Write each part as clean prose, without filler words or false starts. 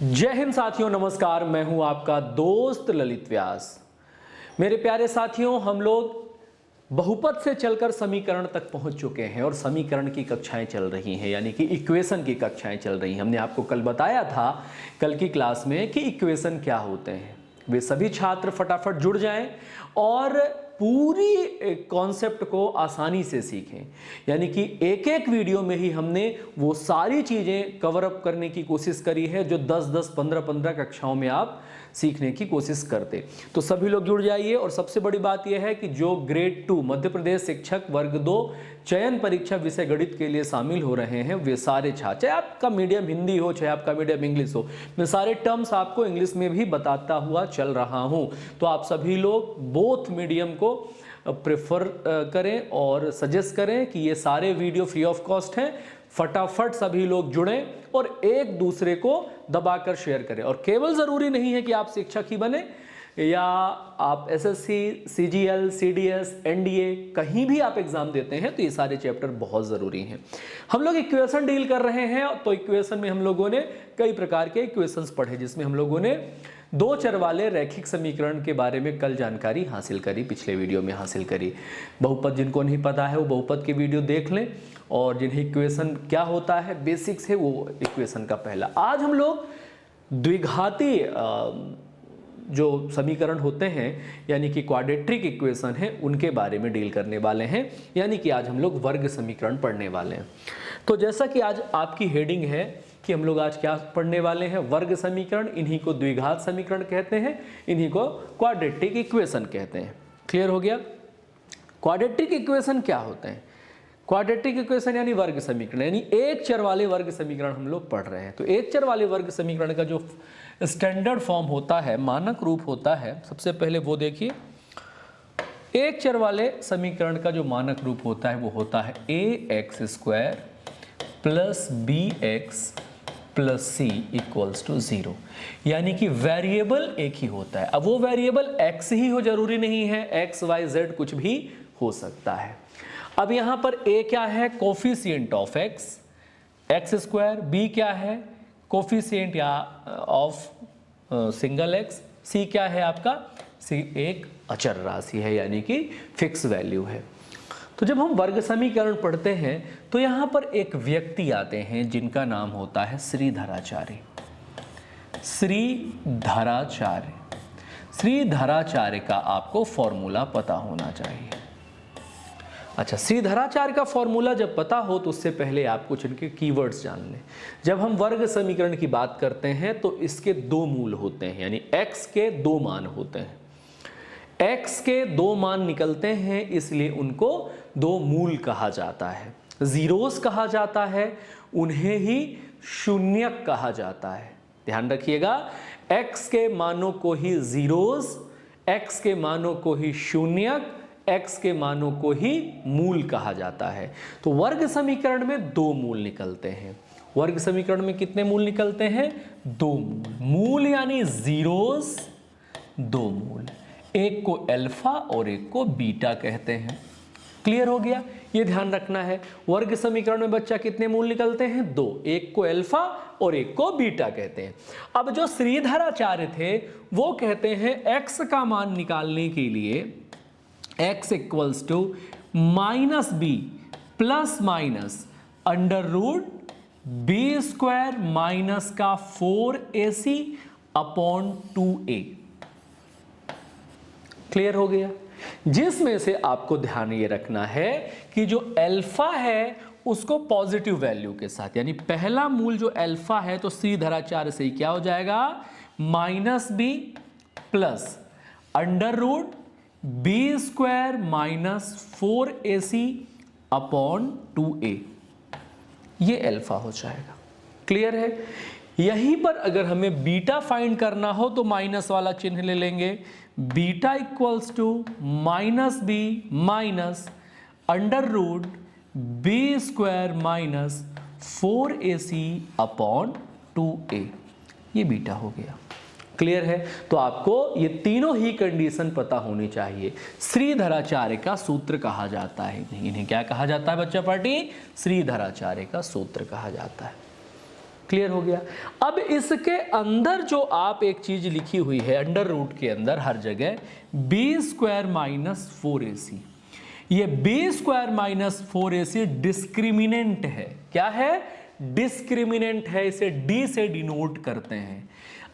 जय हिंद साथियों, नमस्कार। मैं हूं आपका दोस्त ललित व्यास। मेरे प्यारे साथियों, हम लोग बहुपद से चलकर समीकरण तक पहुंच चुके हैं और समीकरण की कक्षाएं चल रही हैं, यानी कि इक्वेशन की कक्षाएं चल रही हैं। हमने आपको कल बताया था कल की क्लास में कि इक्वेशन क्या होते हैं। वे सभी छात्र फटाफट जुड़ जाएं और पूरी कॉन्सेप्ट को आसानी से सीखें, यानी कि एक एक वीडियो में ही हमने वो सारी चीज़ें कवर अप करने की कोशिश करी है जो 10-10, 15-15 कक्षाओं में आप सीखने की कोशिश करते। तो सभी लोग जुड़ जाइए। और सबसे बड़ी बात यह है कि जो ग्रेड 2 मध्य प्रदेश शिक्षक वर्ग 2 चयन परीक्षा विषय गणित के लिए शामिल हो रहे हैं, वे सारे छात्र, चाहे आपका मीडियम हिंदी हो चाहे आपका मीडियम इंग्लिश हो, मैं सारे टर्म्स आपको इंग्लिश में भी बताता हुआ चल रहा हूं। तो आप सभी लोग बोथ मीडियम को प्रेफर करें और सजेस्ट करें कि ये सारे वीडियो फ्री ऑफ कॉस्ट हैं। फटाफट सभी लोग जुड़ें और एक दूसरे को दबाकर शेयर करें। और केवल ज़रूरी नहीं है कि आप शिक्षक ही बने या आप एसएससी, सीजीएल, सीडीएस, एनडीए कहीं भी आप एग्जाम देते हैं, तो ये सारे चैप्टर बहुत ज़रूरी हैं। हम लोग इक्वेशन डील कर रहे हैं, तो इक्वेशन में हम लोगों ने कई प्रकार के इक्वेशंस पढ़े, जिसमें हम लोगों ने दो चर वाले रैखिक समीकरण के बारे में कल जानकारी हासिल करी, पिछले वीडियो में हासिल करी। बहुपद जिनको नहीं पता है वो बहुपद के वीडियो देख लें, और जिन्हें इक्वेशन क्या होता है बेसिक्स है वो इक्वेशन का पहला। आज हम लोग द्विघाती जो समीकरण होते हैं यानी कि क्वाड्रेटिक इक्वेशन है उनके बारे में डील करने वाले हैं, यानी कि आज हम लोग वर्ग समीकरण पढ़ने वाले हैं। तो जैसा कि आज आपकी हेडिंग है कि हम लोग आज क्या पढ़ने वाले हैं, वर्ग समीकरण। इन्हीं को द्विघात समीकरण कहते हैं, इन्हीं को क्वाड्रेटिक इक्वेशन कहते हैं। क्लियर हो गया? क्वाड्रेटिक इक्वेशन क्या होते हैं? क्वाड्रेटिक इक्वेशन यानी वर्ग समीकरण, यानी एक चर वाले वर्ग समीकरण हम लोग पढ़ रहे हैं। तो एक चर वाले वर्ग समीकरण का जो स्टैंडर्ड फॉर्म होता है, मानक रूप होता है, सबसे पहले वो देखिए। एक चर वाले समीकरण का जो मानक रूप होता है वो होता है ax² plus bx plus C equals to 0, यानी कि वेरिएबल एक ही होता है। अब वो वेरिएबल x ही हो, जरूरी नहीं है, x, y, z कुछ भी हो सकता है। अब यहां पर a क्या है? कोफिशिएंट ऑफ x² b क्या है? कोफिशिएंट या ऑफ सिंगल x, c क्या है आपका? c एक अचर राशि है, यानी कि फिक्स वैल्यू है। तो जब हम वर्ग समीकरण पढ़ते हैं तो यहां पर एक व्यक्ति आते हैं जिनका नाम होता है श्रीधराचार्य। श्रीधराचार्य, श्रीधराचार्य का आपको फॉर्मूला पता होना चाहिए। अच्छा, श्रीधराचार्य का फॉर्मूला जब पता हो तो उससे पहले आप कुछ इनके कीवर्ड्स जान लें। जब हम वर्ग समीकरण की बात करते हैं तो इसके दो मूल होते हैं, यानी x के दो मान होते हैं। x के दो मान निकलते हैं, इसलिए उनको दो मूल कहा जाता है। जीरोस कहा जाता है, उन्हें ही शून्यक कहा जाता है। ध्यान रखिएगा, x के मानों को ही जीरोस, x के मानों को ही शून्यक, x के मानों को ही मूल कहा जाता है। तो वर्ग समीकरण में दो मूल निकलते हैं। वर्ग समीकरण में कितने मूल निकलते हैं? दो मूल। मूल यानी जीरोस, दो मूल, एक को अल्फा और एक को बीटा कहते हैं। क्लियर हो गया? ये ध्यान रखना है। वर्ग समीकरण में बच्चा कितने मूल निकलते हैं? दो, एक को अल्फा और एक को बीटा कहते हैं। अब जो श्रीधराचार्य थे वो कहते हैं x का मान निकालने के लिए x equals to minus B plus minus under root b² minus का 4ac अपॉन 2a। क्लियर हो गया? जिसमें से आपको ध्यान ये रखना है कि जो अल्फा है उसको पॉजिटिव वैल्यू के साथ, यानी पहला मूल जो अल्फा है तो श्रीधराचार्य से ही क्या हो जाएगा? Minus B plus under root b² minus 4ac upon 2a, ये अल्फा हो जाएगा। क्लियर है? यहीं पर अगर हमें बीटा फाइंड करना हो तो माइनस वाला चिन्ह ले लेंगे। Beta equals to minus B minus under root b² minus 4ac upon 2a, ये बीटा हो गया। क्लियर है? तो आपको ये तीनों ही कंडीशन पता होनी चाहिए। श्रीधराचार्य का सूत्र कहा जाता है, इन्हें क्या कहा जाता है बच्चा पार्टी? श्रीधराचार्य का सूत्र कहा जाता है। क्लियर हो गया। अब इसके अंदर जो आप एक चीज लिखी हुई है अंडर रूट के अंदर हर जगह b² माइनस 4ac, ये b² माइनस 4ac डिस्क्रिमिनेंट है। क्या है? डिस्क्रिमिनेंट है, इसे d से डिनोट करते हैं।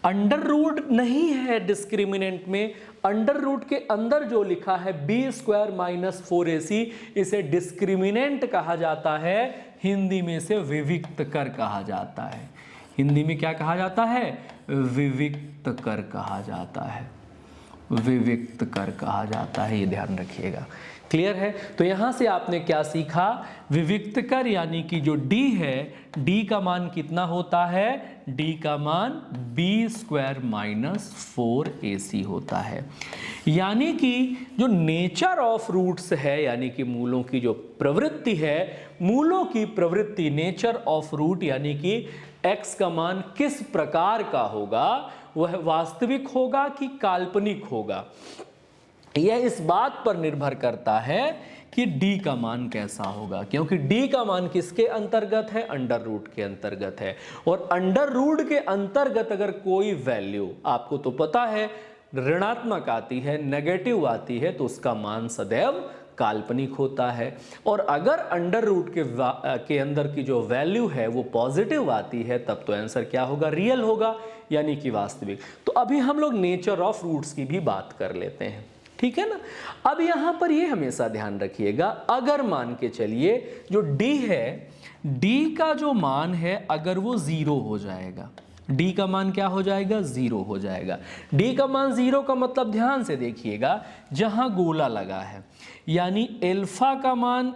अंडर रूट नहीं है डिस्क्रिमिनेंट में, अंडर रूट के अंदर जो लिखा है b² माइनस 4ac, इसे डिस्क्रिमिनेंट कहा जाता है, हिंदी में इसे विविक्त कर कहा जाता है। हिंदी में क्या कहा जाता है? विविक्त कर कहा जाता है, विविक्त कर कहा जाता है, ये ध्यान रखिएगा। क्लियर है? तो यहां से आपने क्या सीखा? विविक्त कर यानी कि जो d है, d का मान कितना होता है? d का मान b² माइनस 4ac होता है। यानी कि जो नेचर ऑफ रूट्स है, यानी कि मूलों की जो प्रवृत्ति है, मूलों की प्रवृत्ति नेचर ऑफ रूट यानी कि x का मान किस प्रकार का होगा, वह वास्तविक होगा कि काल्पनिक होगा, यह इस बात पर निर्भर करता है कि d का मान कैसा होगा। क्योंकि d का मान किसके अंतर्गत है? अंडर रूट के अंतर्गत है। और अंडर रूट के अंतर्गत अगर कोई वैल्यू, आपको तो पता है, ऋणात्मक आती है, नेगेटिव आती है, तो उसका मान सदैव काल्पनिक होता है। और अगर अंडर रूट के अंदर की जो वैल्यू है वो पॉजिटिव आती है, तब तो आंसर क्या होगा? रियल होगा, यानी कि वास्तविक। तो अभी हम लोग नेचर ऑफ रूट्स की भी बात कर लेते हैं, ठीक है ना। अब यहां पर ये हमेशा ध्यान रखिएगा, अगर मान के चलिए जो d है, d का जो मान है अगर वो 0 हो जाएगा, d का मान क्या हो जाएगा? 0 हो जाएगा। d का मान 0 का मतलब ध्यान से देखिएगा, जहां गोला लगा है, यानी एल्फा का मान,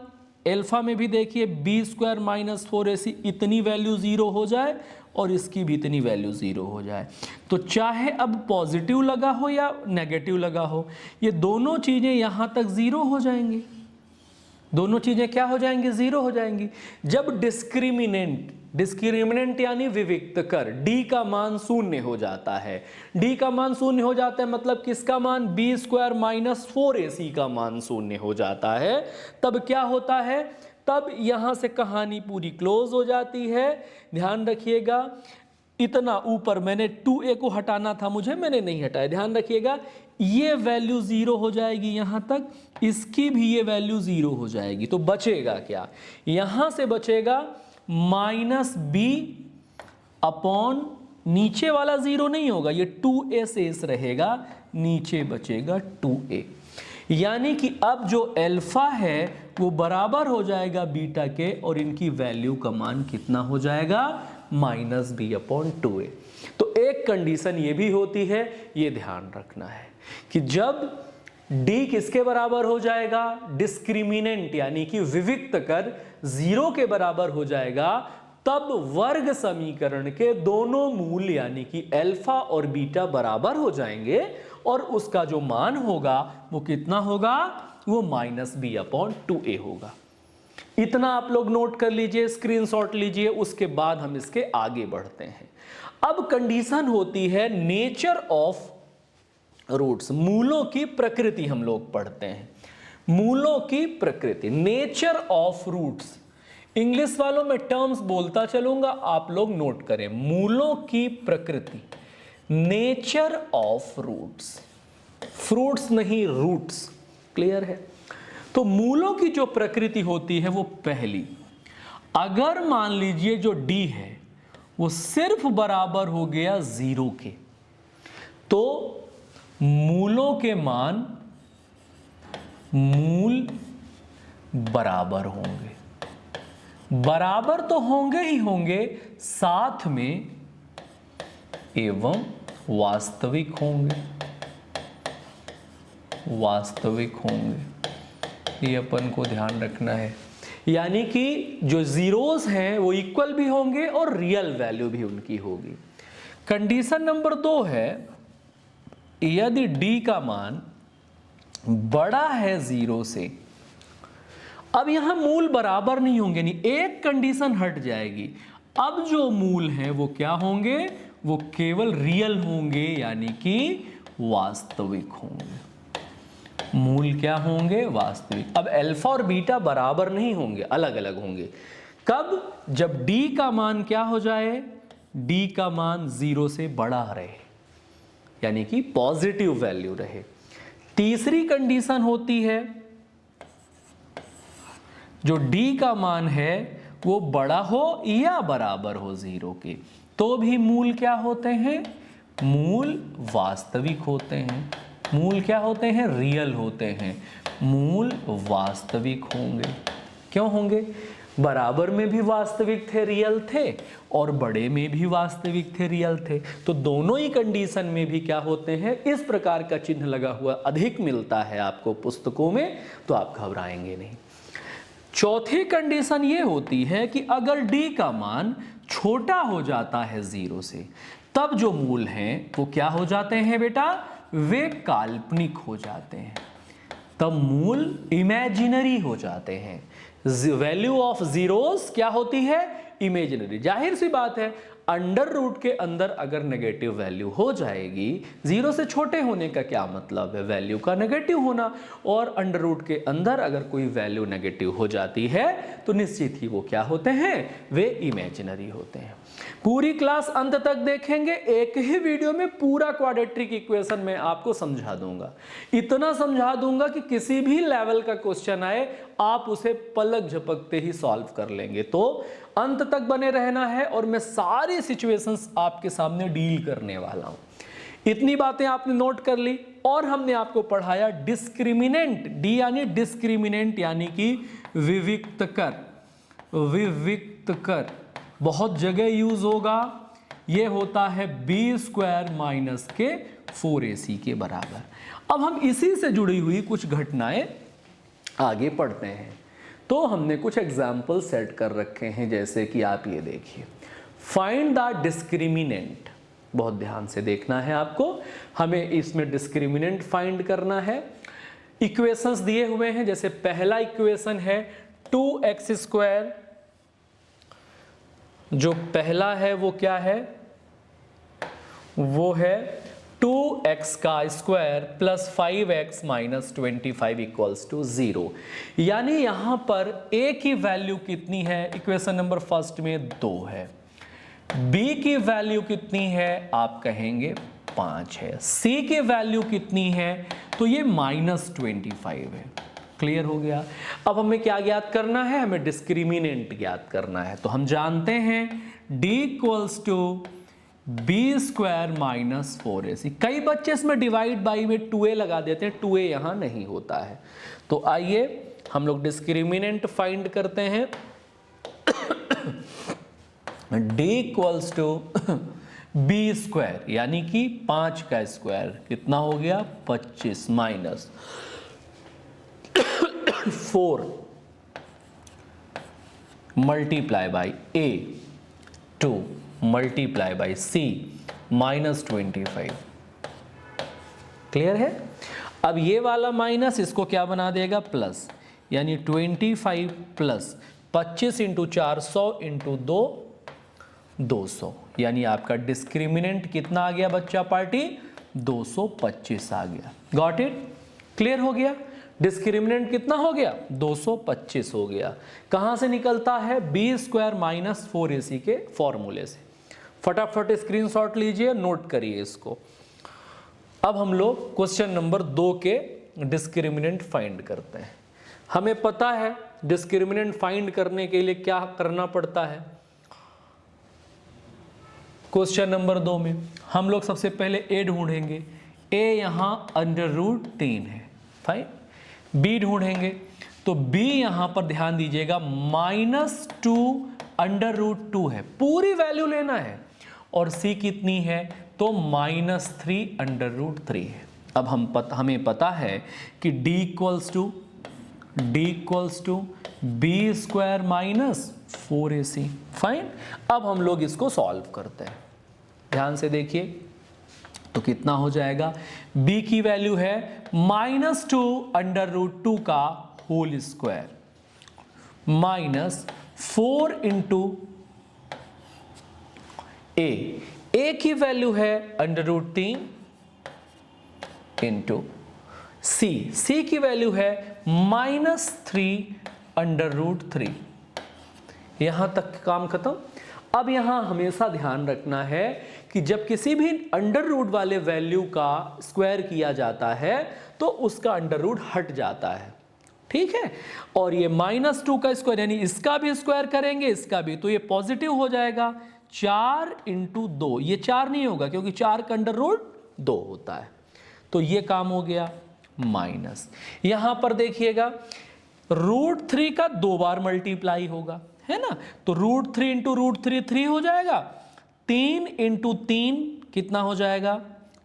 एल्फा में भी देखिए b² माइनस 4ac इतनी वैल्यू 0 हो जाए और इसकी भी इतनी वैल्यू 0 हो जाए, तो चाहे अब पॉजिटिव लगा हो या नेगेटिव लगा हो, ये दोनों चीजें यहां तक 0 हो जाएंगी। दोनों चीजें क्या हो जाएंगी? 0 हो जाएंगी। जब डिस्क्रिमिनेंट, डिस्क्रिमिनेंट यानी विविक्त कर, d का मान 0 हो जाता है, d का मान 0 हो जाता है मतलब किसका मान? b² माइनस 4ac का मान 0 हो जाता है। तब क्या होता है? तब यहां से कहानी पूरी क्लोज हो जाती है। ध्यान रखिएगा, इतना ऊपर मैंने 2a को हटाना था मुझे, मैंने नहीं हटाया। ध्यान रखिएगा, ये वैल्यू 0 हो जाएगी यहां तक, इसकी भी ये वैल्यू 0 हो जाएगी। तो बचेगा क्या? यहां से बचेगा माइनस b अपॉन, नीचे वाला 0 नहीं होगा, ये 2a शेष रहेगा, नीचे बचेगा 2a। यानी कि अब जो अल्फा है वो बराबर हो जाएगा बीटा के, और इनकी वैल्यू का मान कितना हो जाएगा? Minus b upon 2a। तो एक कंडीशन ये भी होती है, ये ध्यान रखना है कि जब d किसके बराबर हो जाएगा? डिस्क्रिमिनेंट यानी कि विविक्त कर 0 के बराबर हो जाएगा, तब वर्ग समीकरण के दोनों मूल यानी कि अल्फा और बीटा बराबर हो जाएंगे, और उसका जो मान होगा वो कितना होगा? वो माइनस b अपॉन 2a होगा। इतना आप लोग नोट कर लीजिए, स्क्रीनशॉट लीजिए, उसके बाद हम इसके आगे बढ़ते हैं। अब कंडीशन होती है नेचर ऑफ रूट्स, मूलों की प्रकृति हम लोग पढ़ते हैं। मूलों की प्रकृति, नेचर ऑफ रूट्स, इंग्लिश वालों में टर्म्स बोलता चलूंगा, आप लोग नोट करें। मूलों की प्रकृति, नेचर ऑफ रूट्स, फ्रूट्स नहीं रूट्स, क्लियर है। तो मूलों की जो प्रकृति होती है वो पहली, अगर मान लीजिए जो d है वो सिर्फ बराबर हो गया 0 के, तो मूलों के मान, मूल बराबर होंगे। बराबर तो होंगे ही होंगे, साथ में एवं वास्तविक होंगे, वास्तविक होंगे, ये अपन को ध्यान रखना है। यानी कि जो जीरोस हैं वो इक्वल भी होंगे और रियल वैल्यू भी उनकी होगी। कंडीशन नंबर 2 है, यदि d का मान बड़ा है 0 से, अब यहां मूल बराबर नहीं होंगे, नहीं, एक कंडीशन हट जाएगी। अब जो मूल हैं वो क्या होंगे? वो केवल रियल होंगे, यानी कि वास्तविक होंगे। मूल क्या होंगे? वास्तविक। अब अल्फा और बीटा बराबर नहीं होंगे, अलग अलग होंगे। कब? जब d का मान क्या हो जाए? डी का मान 0 से बड़ा रहे, यानी कि पॉजिटिव वैल्यू रहे। तीसरी कंडीशन होती है जो डी का मान है वो बड़ा हो या बराबर हो 0 के, तो भी मूल क्या होते हैं, मूल वास्तविक होते हैं। मूल क्या होते हैं, रियल होते हैं। मूल वास्तविक होंगे। क्यों होंगे, बराबर में भी वास्तविक थे, रियल थे, और बड़े में भी वास्तविक थे, रियल थे। तो दोनों ही कंडीशन में भी क्या होते हैं, इस प्रकार का चिन्ह लगा हुआ अधिक मिलता है आपको पुस्तकों में, तो आप घबराएंगे नहीं। चौथी कंडीशन ये होती है कि अगर डी का मान छोटा हो जाता है 0 से, तब जो मूल हैं वो क्या हो जाते हैं बेटा, वे काल्पनिक हो जाते हैं। तब मूल इमेजिनरी हो जाते हैं। वैल्यू ऑफ जीरोस क्या होती है, इमेजिनरी। जाहिर सी बात है, अंडर रूट के अंदर अगर नेगेटिव वैल्यू हो जाएगी, 0 से छोटे होने का क्या मतलब है, वैल्यू का नेगेटिव होना, और अंडर रूट के अंदर अगर कोई वैल्यू नेगेटिव हो जाती है तो निश्चित ही वो क्या होते हैं, वे इमेजिनरी होते हैं। पूरी क्लास अंत तक देखेंगे, एक ही वीडियो में पूरा क्वाड्रेटिक इक्वेशन में आपको समझा दूंगा। इतना समझा दूंगा कि किसी भी लेवल का क्वेश्चन आए आप उसे पलक झपकते ही सॉल्व कर लेंगे। तो अंत तक बने रहना है, और मैं सारी सिचुएशंस आपके सामने डील करने वाला हूं। इतनी बातें आपने नोट कर ली, और हमने आपको पढ़ाया डिस्क्रिमिनेंट। डी यानी डिस्क्रिमिनेंट, यानी कि विविक्त कर। विविक्त कर बहुत जगह यूज होगा। यह होता है b² माइनस के 4ac के बराबर। अब हम इसी से जुड़ी हुई कुछ घटनाएं आगे पढ़ते हैं। तो हमने कुछ एग्जाम्पल सेट कर रखे हैं, जैसे कि आप ये देखिए, फाइंड द डिस्क्रिमिनेंट। बहुत ध्यान से देखना है आपको, हमें इसमें डिस्क्रिमिनेंट फाइंड करना है। इक्वेशंस दिए हुए हैं, जैसे पहला इक्वेशन है 2x²। जो पहला है वो क्या है, वो है 2x² plus 5x minus 25 equals to 0। यानी यहां पर a की वैल्यू कितनी है, इक्वेशन नंबर फर्स्ट में 2 है। b की वैल्यू कितनी है, आप कहेंगे 5 है। c की वैल्यू कितनी है, तो ये -25 है। क्लियर हो गया। अब हमें क्या ज्ञात करना है, हमें डिस्क्रिमिनेंट ज्ञात करना है। तो हम जानते हैं d equals to b² minus 4ac। कई बच्चे इसमें डिवाइड बाई में 2a लगा देते हैं, 2a यहां नहीं होता है। तो आइए हम लोग डिस्क्रिमिनेंट फाइंड करते हैं। d इक्वल्स टू b², यानी कि 5 का स्क्वायर कितना हो गया, 25 minus 4 multiply by a, 2 multiply by c minus 25। Clear है। अब ये वाला माइनस इसको क्या बना देगा, प्लस, यानी 25 प्लस 25 इंटू 4 100 इंटू 2 200, यानी आपका डिस्क्रिमिनेंट कितना आ गया बच्चा पार्टी, 225 आ गया। गॉट इट, क्लियर हो गया। डिस्क्रिमिनेंट कितना हो गया, 225 हो गया। कहां से निकलता है, b² माइनस 4ac के फॉर्मूले से। फटाफट स्क्रीनशॉट लीजिए, नोट करिए इसको। अब हम लोग क्वेश्चन नंबर 2 के डिस्क्रिमिनेंट फाइंड करते हैं। हमें पता है डिस्क्रिमिनेंट फाइंड करने के लिए क्या करना पड़ता है। क्वेश्चन नंबर 2 में हम लोग सबसे पहले a ढूंढेंगे। a यहां √3 है, फाइन। b ढूंढेंगे, तो b यहां पर ध्यान दीजिएगा -2 √2 है, पूरी वैल्यू लेना है। और c कितनी है, तो -3 √3 है। अब हमें पता है कि d equals to b² minus 4ac, fine. अब हम लोग इसको सॉल्व करते हैं, ध्यान से देखिए। तो कितना हो जाएगा, b की वैल्यू है -2 √2 का whole square minus 4 into a की वैल्यू है √3 इंटू c की वैल्यू है -3 √3। यहां तक काम खत्म। अब यहां हमेशा ध्यान रखना है कि जब किसी भी अंडर रूट वाले वैल्यू का स्क्वायर किया जाता है तो उसका अंडर रूट हट जाता है, ठीक है। और ये -2 का स्क्वायर यानी इसका भी स्क्वायर करेंगे, इसका भी, तो ये पॉजिटिव हो जाएगा। 4 × 2, ये 4 नहीं होगा क्योंकि 4 का अंडर रूट 2 होता है, तो ये काम हो गया माइनस। यहां पर देखिएगा √3 का 2 बार मल्टीप्लाई होगा, है ना, तो √3 × √3 3 हो जाएगा। 3 × 3 कितना हो जाएगा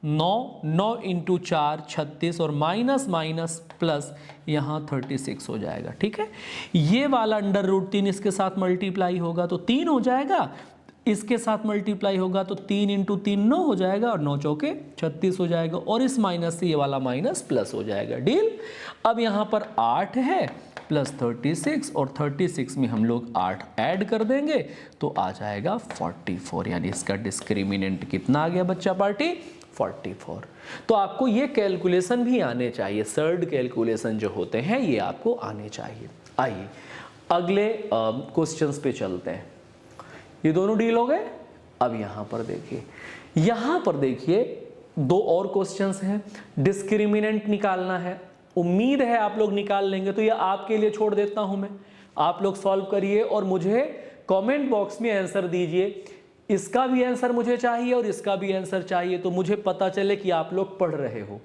9, 9 × 4 36 और माइनस माइनस प्लस यहाँ 36 हो जाएगा, ठीक है। ये वाला अंडर√3 इसके साथ मल्टीप्लाई होगा तो 3 हो जाएगा, इसके साथ मल्टीप्लाई होगा तो 3 × 3 9 हो जाएगा और 9 चौके 36 हो जाएगा और इस माइनस से ये वाला माइनस प्लस हो जाएगा, डील। अब यहाँ पर 8 है प्लस 36 और 36 में हम लोग 8 ऐड कर देंगे तो आ जाएगा 44, यानी इसका डिस्क्रिमिनेंट कितना आ गया बच्चा पार्टी 44। तो आपको ये कैलकुलेशन भी आने चाहिए, सर्ड कैलकुलेशन जो होते हैं ये आपको आने चाहिए। आइए अगले क्वेश्चंस पे चलते हैं। ये दोनों डील हो गए। अब यहाँ पर देखिए, यहाँ पर देखिए 2 और क्वेश्चंस हैं, डिस्क्रिमिनेंट निकालना है। उम्मीद है आप लोग निकाल लेंगे, तो ये आपके लिए छोड़ देता हूं मैं, आप लोग सॉल्व करिए और मुझे कमेंट बॉक्स में आंसर दीजिए। इसका भी आंसर मुझे चाहिए और इसका भी आंसर चाहिए, तो मुझे पता चले कि आप लोग पढ़ रहे हो।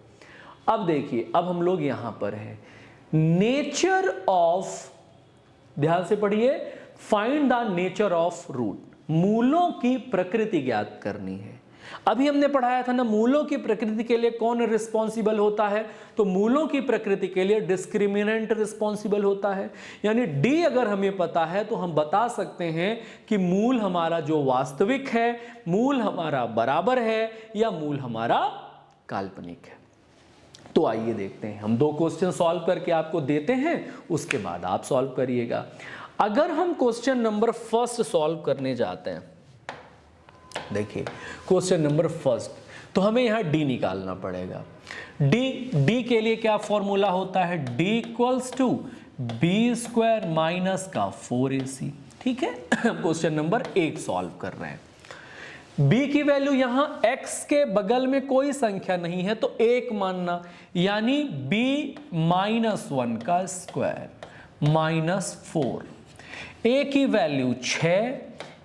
अब देखिए, अब हम लोग यहां पर हैं, नेचर ऑफ, ध्यान से पढ़िए, find the nature of root, मूलों की प्रकृति ज्ञात करनी है। अभी हमने पढ़ाया था ना, मूलों की प्रकृति के लिए कौन रिस्पॉन्सिबल होता है, तो मूलों की प्रकृति के लिए डिस्क्रिमिनेंट रिस्पॉन्सिबल होता है। यानी डी अगर हमें पता है तो हम बता सकते हैं कि मूल हमारा जो वास्तविक है, मूल हमारा बराबर है या मूल हमारा काल्पनिक है। तो आइए देखते हैं, हम 2 क्वेश्चन सॉल्व करके आपको देते हैं, उसके बाद आप सॉल्व करिएगा। अगर हम क्वेश्चन नंबर 1 सॉल्व करने जाते हैं, देखिए क्वेश्चन नंबर 1, तो हमें यहां डी निकालना पड़ेगा। डी के लिए क्या फॉर्मूला होता है, d = b² माइनस का 4ac, ठीक है। क्वेश्चन नंबर 1 सॉल्व कर रहे हैं। b की वैल्यू यहां x के बगल में कोई संख्या नहीं है तो 1 मानना, यानी b-1 का स्क्वायर -4, a की वैल्यू 6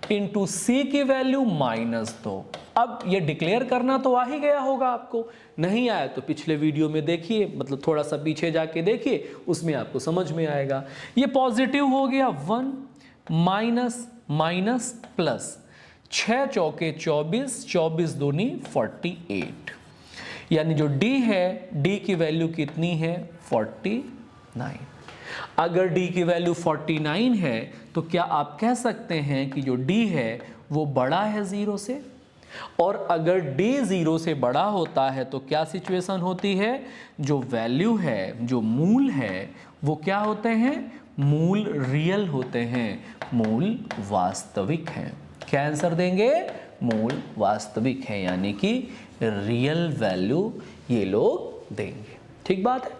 × c की वैल्यू -2। अब ये डिक्लेयर करना तो आ ही गया होगा आपको, नहीं आया तो पिछले वीडियो में देखिए, मतलब थोड़ा सा पीछे जाके देखिए, उसमें आपको समझ में आएगा। ये पॉजिटिव हो गया 1 माइनस माइनस प्लस, 6 चौके 24, 24 दूनी 48, यानी जो d है, d की वैल्यू कितनी है 49। अगर d की वैल्यू 49 है तो क्या आप कह सकते हैं कि जो d है वो बड़ा है 0 से, और अगर d 0 से बड़ा होता है तो क्या सिचुएशन होती है, जो वैल्यू है, जो मूल है, वो क्या होते हैं, मूल रियल होते हैं, मूल वास्तविक हैं। क्या आंसर देंगे, मूल वास्तविक है, यानी कि रियल वैल्यू ये लोग देंगे। ठीक बात है,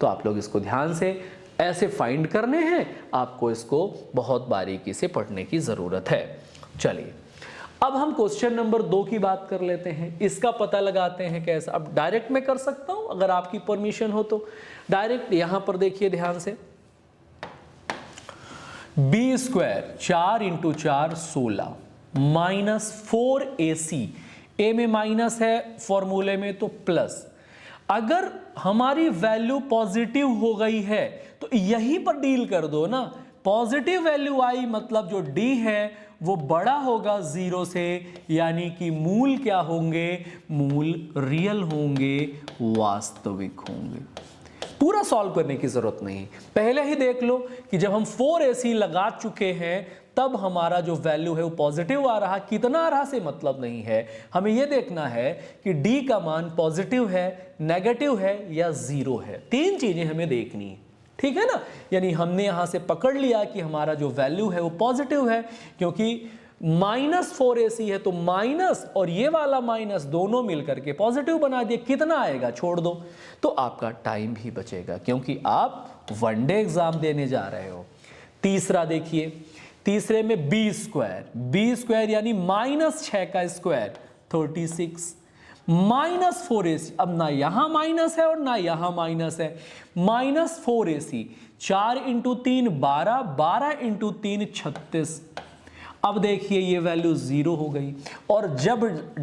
तो आप लोग इसको ध्यान से ऐसे फाइंड करने हैं, आपको इसको बहुत बारीकी से पढ़ने की ज़रूरत है। चलिए अब हम क्वेश्चन नंबर 2 की बात कर लेते हैं, इसका पता लगाते हैं कैसा। अब डायरेक्ट मैं कर सकता हूं अगर आपकी परमिशन हो तो डायरेक्ट। यहां पर देखिए ध्यान से, b² 4 × 4 16 -4ac, a में माइनस है फॉर्मूले में तो प्लस। अगर हमारी वैल्यू पॉजिटिव हो गई है तो यहीं पर डील कर दो ना, पॉजिटिव वैल्यू आई मतलब जो d है वो बड़ा होगा 0 से, यानी कि मूल क्या होंगे, मूल रियल होंगे, वास्तविक होंगे। पूरा सॉल्व करने की जरूरत नहीं, पहले ही देख लो कि जब हम 4ac लगा चुके हैं तब हमारा जो वैल्यू है वो पॉजिटिव आ रहा, कितना आ रहा से मतलब नहीं है, हमें यह देखना है कि d का मान पॉजिटिव है, नेगेटिव है या 0 है। 3 चीजें हमें देखनी है, ठीक है ना। यानी हमने यहां से पकड़ लिया कि हमारा जो वैल्यू है वो पॉजिटिव है, क्योंकि -4ac है तो माइनस और ये वाला माइनस दोनों मिलकर के पॉजिटिव बना दिए। कितना आएगा छोड़ दो, तो आपका टाइम भी बचेगा, क्योंकि आप वनडे एग्जाम देने जा रहे हो। तीसरा देखिए, तीसरे में बी स्क्वायर यानी -6 का स्क्वायर 36 -4ac, अब ना यहां माइनस है और ना यहां माइनस है, -4ac, 4 × 3 12, 12 × 3 36। अब देखिए ये वैल्यू 0 हो गई, और जब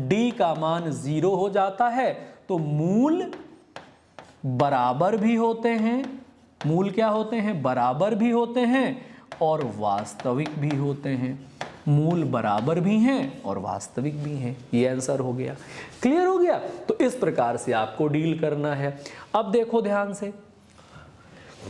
d का मान 0 हो जाता है तो मूल बराबर भी होते हैं, मूल क्या होते हैं, बराबर भी होते हैं और वास्तविक भी होते हैं। मूल बराबर भी हैं और वास्तविक भी हैं। ये आंसर हो गया। क्लियर हो गया? तो इस प्रकार से आपको डील करना है। अब देखो ध्यान से,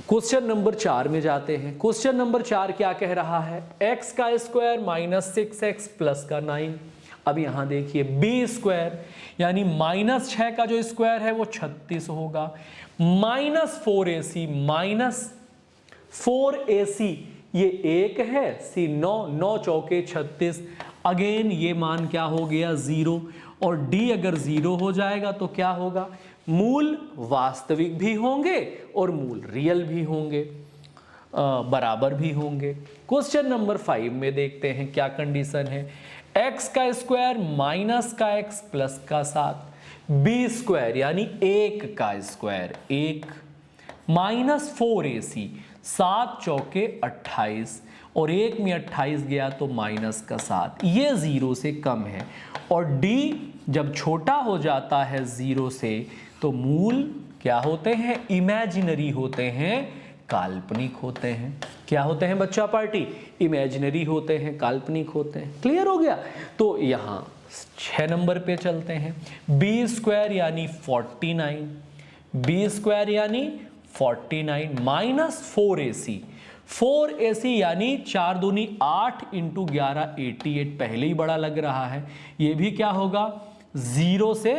क्वेश्चन नंबर 4 में जाते हैं। क्वेश्चन नंबर 4 क्या कह रहा है, x का स्क्वायर -6x प्लस का 9। अब यहां देखिए बी स्क्वायर यानी -6 का जो स्क्वायर है वो 36 होगा, -4ac, -4ac ये 1 है, सी 9, 9 चौके 36, अगेन ये मान क्या हो गया 0, और d अगर 0 हो जाएगा तो क्या होगा, मूल वास्तविक भी होंगे और मूल रियल भी होंगे, बराबर भी होंगे। क्वेश्चन नंबर 5 में देखते हैं क्या कंडीशन है, x का स्क्वायर माइनस का x प्लस का 7, बी स्क्वायर यानी 1 का स्क्वायर 1, -4ac, 7 चौके 28, और 1 में 28 गया तो माइनस का 7, ये 0 से कम है, और d जब छोटा हो जाता है 0 से तो मूल क्या होते हैं, इमेजिनरी होते हैं, काल्पनिक होते हैं। क्या होते हैं बच्चा पार्टी, इमेजिनरी होते हैं, काल्पनिक होते हैं। क्लियर हो गया? तो यहां 6 नंबर पे चलते हैं, बी स्क्वायर यानी 49, बी स्क्वायर यानी 49 -4ac, 4ac यानी 4 दूनी 8 × 11 88, पहले ही बड़ा लग रहा है, ये भी क्या होगा 0 से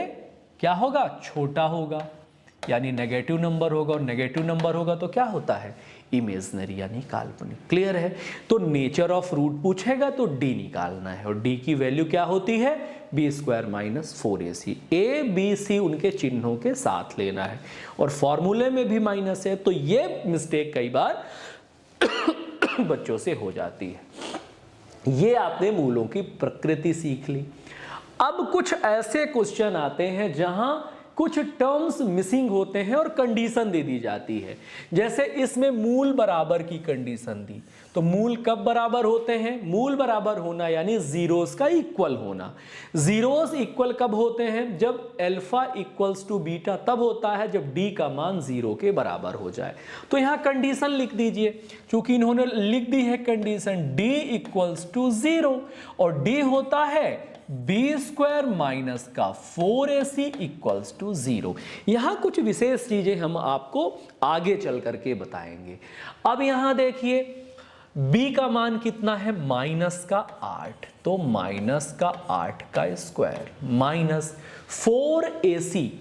क्या होगा, छोटा होगा, यानी नेगेटिव नंबर होगा, और नेगेटिव नंबर होगा तो क्या होता है, इमेजिनरी यानी काल्पनिक। क्लियर है? तो नेचर ऑफ रूट पूछेगा तो d निकालना है, और d की वैल्यू क्या होती है, B square -4ac, a b c उनके चिन्हों के साथ लेना है, और फॉर्मूले में भी माइनस है, तो ये मिस्टेक कई बार बच्चों से हो जाती है। ये आपने मूलों की प्रकृति सीख ली। अब कुछ ऐसे क्वेश्चन आते हैं जहां कुछ टर्म्स मिसिंग होते हैं और कंडीशन दे दी जाती है, जैसे इसमें मूल बराबर की कंडीशन दी, तो मूल कब बराबर होते हैं, मूल बराबर होना यानी जीरोस का इक्वल होना। जीरोस इक्वल कब होते हैं, जब अल्फा इक्वल्स टू बीटा, तब होता है जब डी का मान 0 के बराबर हो जाए। तो यहाँ कंडीशन लिख दीजिए, क्योंकि इन्होंने लिख दी है कंडीशन डी इक्वल्स टू 0, और डी होता है बी स्क्वायर माइनस का 4ac इक्वल्स टू 0। यहां कुछ विशेष चीजें हम आपको आगे चल करके बताएंगे। अब यहां देखिए b का मान कितना है, -8, तो -8 का square minus 4ac,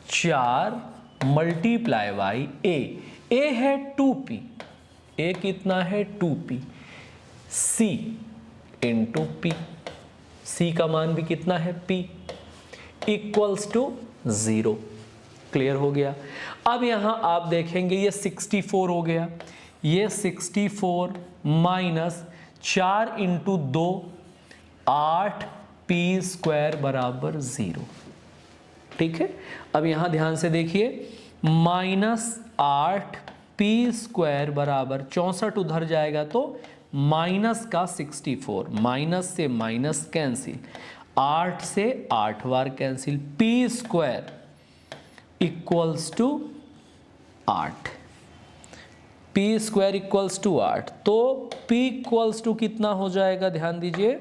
4 multiply by a है 2p, a कितना है 2p, c into p, c का मान भी कितना है p, इक्वल्स टू 0। क्लियर हो गया? अब यहां आप देखेंगे ये 64 हो गया, ये 64 माइनस 4 × 2 8 p स्क्वायर बराबर 0। ठीक है? अब यहां ध्यान से देखिए, -8 p स्क्वायर बराबर 64 उधर जाएगा तो माइनस का 64, माइनस से माइनस कैंसिल, 8 से 8 बार cancel, p square equals to 8, p square equals to 8, तो p इक्वल्स टू कितना हो जाएगा, ध्यान दीजिए,